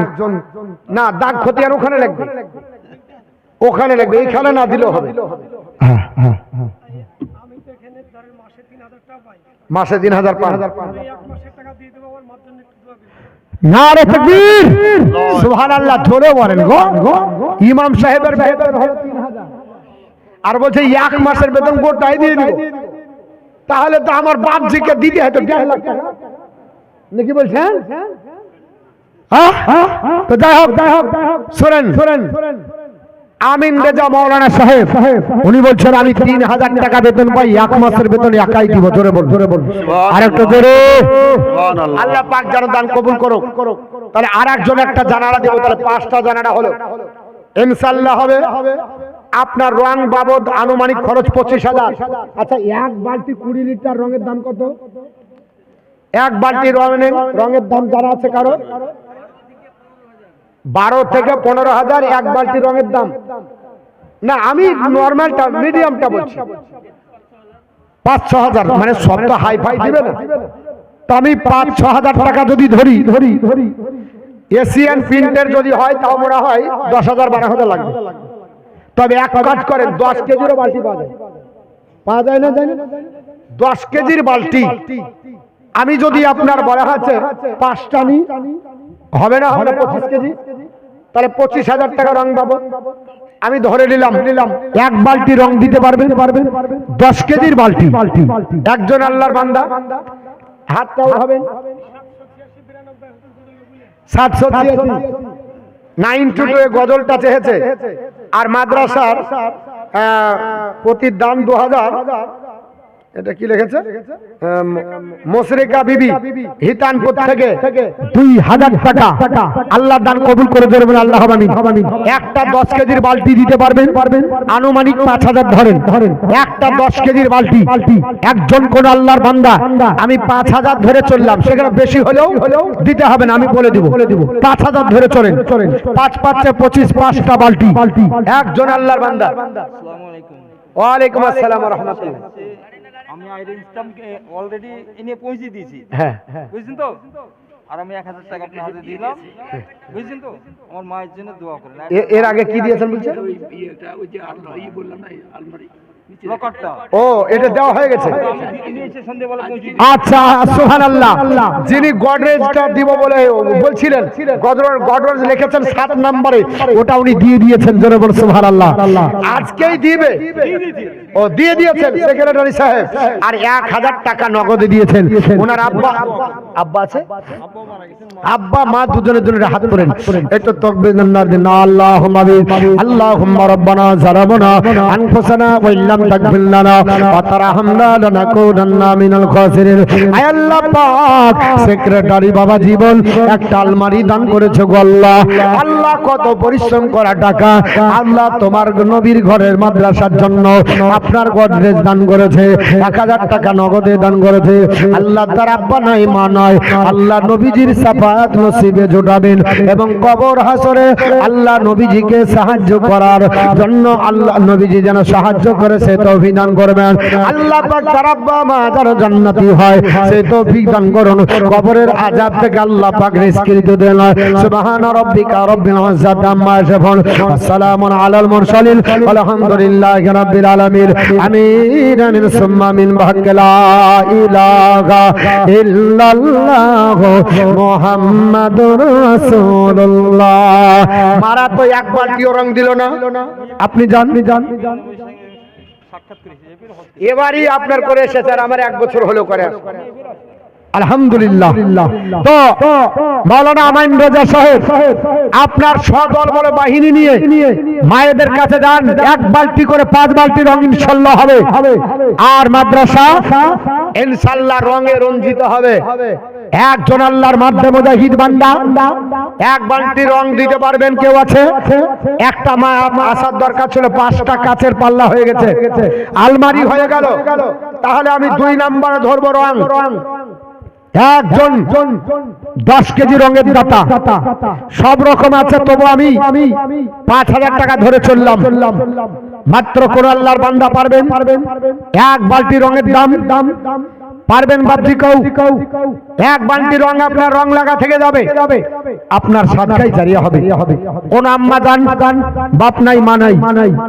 না দাগ খতিয়ান ওখানে লাগবে, ওখানে লাগবে, এখানে না দিলেও হবে। মাসে ৩,০০০ পান। নারে তাকবীর, সুবহানাল্লাহ, জোরে বলেন গো। ইমাম সাহেবের বেতন হলো ৩,০০০ আর বলছে এক মাসের বেতন গোটাই দিয়ে দিব, তাহলে তো আমার বাপজিকে দিতে হয়তো ১.৫ লাখ টাকা, নাকি বলছেন? তো যাই হোক শোনেন, আমিন রেজা মাওলানা সাহেব উনি বলছেন আমি ৩,০০০ টাকা বেতন পাই, এক মাসের বেতন একাই দিব। জোরে বল। আরেকটা জোরে। আল্লাহ পাক যেন দান কবুল করুক। তাহলে আরেকজন একটা জানালা দিব, তাহলে ৫টা জানালা হলো ইনশাআল্লাহ হবে। আপনার রং বাবদ আনুমানিক খরচ ২৫,০০০। আচ্ছা, এক বালতি ২০ লিটার রঙের দাম কত? এক বালতি রঙের দাম যারা আছে কারো ১২ থেকে ১৫,০০০ এক বালতি রঙের দাম। না, আমি নরমালটা মিডিয়ামটা বলছি। ৫-৬ হাজার, মানে সব তো হাই ফাই দিবে না, তো আমি ৫-৬ হাজার টাকা যদি ধরি, এশিয়ান প্রিন্টের যদি হয় তাও মনে হয় ১০,০০০-১২,০০০ লাগবে। তবে এক কাজ করেন, ১০ কেজিরও বালতি পাওয়া যায় না? 10 কেজির বালতি আমি যদি আপনার বলা হচ্ছে 5টা নি, হবে না? 25 কেজি। তাহলে 25,000 টাকা রং পাবো। আমি ধরে নিলাম এক বালতি রং দিতে পারবেন 10 কেজির বালতি। একজন আল্লাহর বান্দা হাতটা উঠাবেন 782 922 গজলটা চেয়েছে। আর মাদ্রাসার প্রতি দান 2000। এটা কি লিখেছে? মুশরিকা বিবি হিতানপুর থেকে 2000 টাকা আল্লাহ দান কবুল করে দেবেন। আল্লাহ আমিন। একটা 10 কেজির বালতি দিতে পারবেন, আনুমানিক 5000 ধরেন। একটা 10 কেজির বালতি একজন কোন আল্লাহর বান্দা, আমি 5000 ধরে চললাম, সেখানে বেশি হলেও দিতে হবে না, আমি বলে দিব 5000 ধরে চলেন। 5 5 25 5টা বালতি একজন আল্লাহর বান্দা। আসসালামু আলাইকুম। ওয়ালাইকুম আসসালাম ওয়া রাহমাতুল্লাহ। আমি আইরিন ইসলামকে অলরেডি এনে পৌঁছে দিয়েছি, হ্যাঁ বুঝছেন তো? আর আমি 1000 টাকা আপনার হাতে দিলাম, বুঝছেন তো? আমার মায়ের জন্য দোয়া করেন। এর আগে কি দিয়েছেন বলছেন? লকারটা ও, এটা দেওয়া হয়ে গেছে। আমি এসে সন্ধ্যাবেলা পৌঁছে আচ্ছা, সুবহানাল্লাহ। যিনি গডরেজটা দিব বলে বলছিলেন, গডরেজ লিখেছেন 7 নম্বরে, ওটা উনি দিয়ে দিয়েছেন। জোরে বল সুবহানাল্লাহ। আজকেই দিবে। ও দিয়ে দিয়েছেন সেক্রেটারি সাহেব। আর 1000 টাকা নগদে দিয়েছেন। ওনার আব্বা আছে, আব্বা মা দুজনের জন্য হাত করেন। একটু তাকবীর দিন। আল্লাহুম্মা আল্লাহুম্মা রাব্বানা যালামনা আনফুসানা ওয়া ইল্লাম তাগফির লানা ওয়া তারহামনা লানাকুনান্না মিনাল খাসিরিন। আয় আল্লাহ পাক, সেক্রেটারি বাবা জীবন একটা আলমারি দান করেছে গো আল্লাহ। আল্লাহ কত পরিশ্রম করা টাকা, আল্লাহ তোমার নবীর ঘরের মাদ্রাসার জন্য আপনার গডরেজ দান করেছে, 1000 টাকা নগদে দান করেছে। আল্লাহ তার আব্বা নাই মা নয়, আল্লাহ নবীজির সাফায়াত নসিবে জোটাবেন এবং কবর হাসরে আল্লাহ নবীজিকে সাহায্য করার জন্য আল্লাহ নবীজি যেন সাহায্য করে সে তৌফিক দান করবেন। আল্লাহ পাক তার আব্বা মা যারা জান্নাতি হয় সে তৌফিক দান করুন। কবরের আযাব থেকে আল্লাহ পাক রিজক দিতে দেন। সুবহানা রাব্বিকা রাব্বিল ইজ্জাতি আম্মা ইয়াসিফুন, আসসালামু আলাল মুরসালিন, আলহামদুলিল্লাহি রাব্বিল আলামিন। আমিন আমিন সুম্মা আমিন। বাহাক্কালা ইলাহা ইল্লাল্লাহ মুহাম্মাদুর রাসূলুল্লাহ। মারা তো একবার দিও রং দিল না। আপনি জান সাক্ষাৎ করেছি এবারই আপনার করে এসেছে, আর আমার 1 বছর হলো করে আলহামদুলিল্লাহ। তো মাওলানা আমিন রাজা সাহেব আপনার সদল বলে বাহিনী নিয়ে মায়েদের কাছে যান, 1 বালতি করে 5 বালতি রং ইনশাআল্লাহ হবে। আর মাদ্রাসা ইনশাআল্লাহ রঙে রঞ্জিত হবে। একজন আল্লাহর মাধ্যমে মুজাহিদ বান্দা 1 বালতি রং দিতে পারবেন? কেউ আছে? একটা মা আসার দরকার ছিল, 5টা কাচের পাল্লা হয়ে গেছে, আলমারি হয়ে গেল। তাহলে আমি 2 নম্বরে ধরবো রং। একজন 10 কেজি রঙের দাতা, সব রকম আছে, তবু আমি 5000 টাকা ধরে চললাম। মাত্র কোন আল্লাহর বান্দা পারবেন 1 বালতি রঙের দাম? পারবেন বাপজি কেউ? 1 বালতি রং আপনার রং লাগা থেকে যাবে, আপনার সাদকাই জারিয়া হবে। কোন আম্মা জান বাপ নাই মা নাই?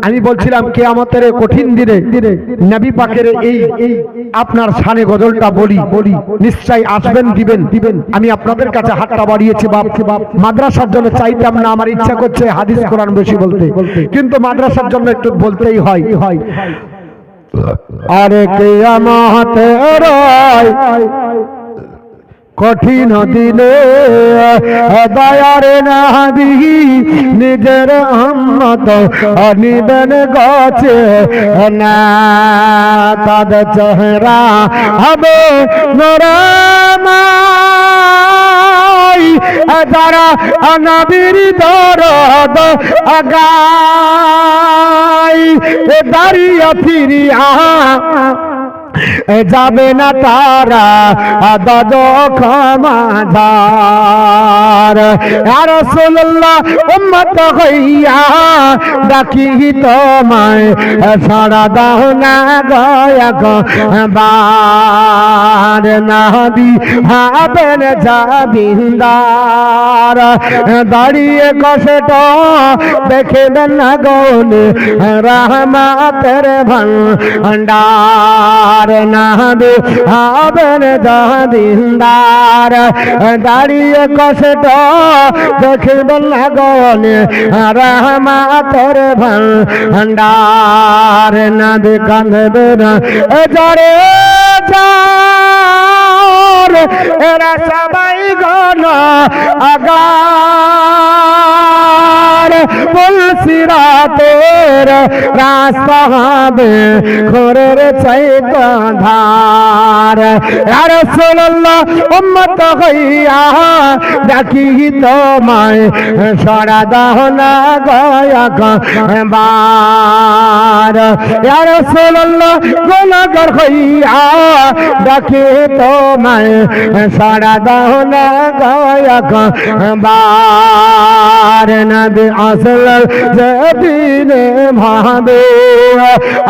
আমি বলছিলাম কিয়ামতের কঠিন দিনে নবী পাকের এই আপনার শানে গজলটা বলি, নিশ্চয়ই আসবেন, দিবেন। আমি আপনাদের কাছে হাতটা বাড়িয়েছি বাপ। মাদ্রাসার জন্য চাইতাম না, আমার ইচ্ছা করছে হাদিস কোরআন বেশি বলতে, কিন্তু মাদ্রাসার জন্য একটু বলতেই হয়। আরে কিয়ামতের কঠিন দিনে দয়ার নবী নিজের উম্মত নিবেন গাছে না, তাদের চেহারা হবে নরমাই, যারা নবীর দরদ আগাই দাঁড়িয়ে ফিরিয়া যাবে না তারা দাদ ক্ষমাদার। ইয়া রাসূলুল্লাহ উম্মত হইয়া ডাকি তোমায়, সাড়া দাও না দয়া বার। নবী হবেন জাবিন্দার, দাঁড়িয়ে কষ্ট দেখবেন না গৌন রহমতের ভান্ডার। আর নাবি হবেন দিনদার দাঁড়িয়ে কষ্ট দেখিবেন না গনে রহমাতের ভান্ডার নবী কাঁদবে না জরে যার এরা সবাই গণ আগার পুলসিরাতের রাস্তা হবে খোরের চাইত ধার ইয়া রাসূলুল্লাহ উম্মত হইয়া ডাকি তোমায় সরা দাও না গয়াকবার ইয়া রাসূলুল্লাহ গুনাহগার হইয়া ডাকি তোমায় সরা দাও না গয়াকবার নবী আসল যেদিনে ভাবে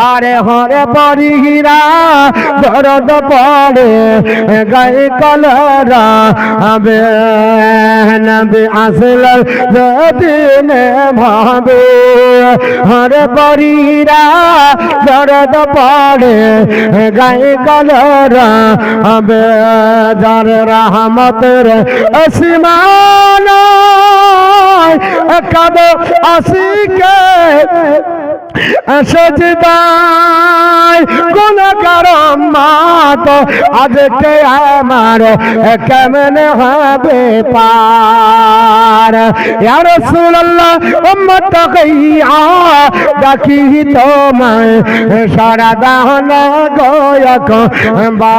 আরে হরে পরিহীরা দরদ পড়ে গায়ে কলরা হবে নবী আসল যেদিনে ভাবে হরে পরিহীরা দরদ পড়ে গায়ে কলরা হবে যার রহমতের আসমান কাদো আসিকে সজদায় গুনাহগার উম্মত আজকে আমার কেমনে হবে পার ইয়া রাসূলুল্লাহ উম্মত কইয়া ডাকি তোমায় সারা দাও না গয়াক বা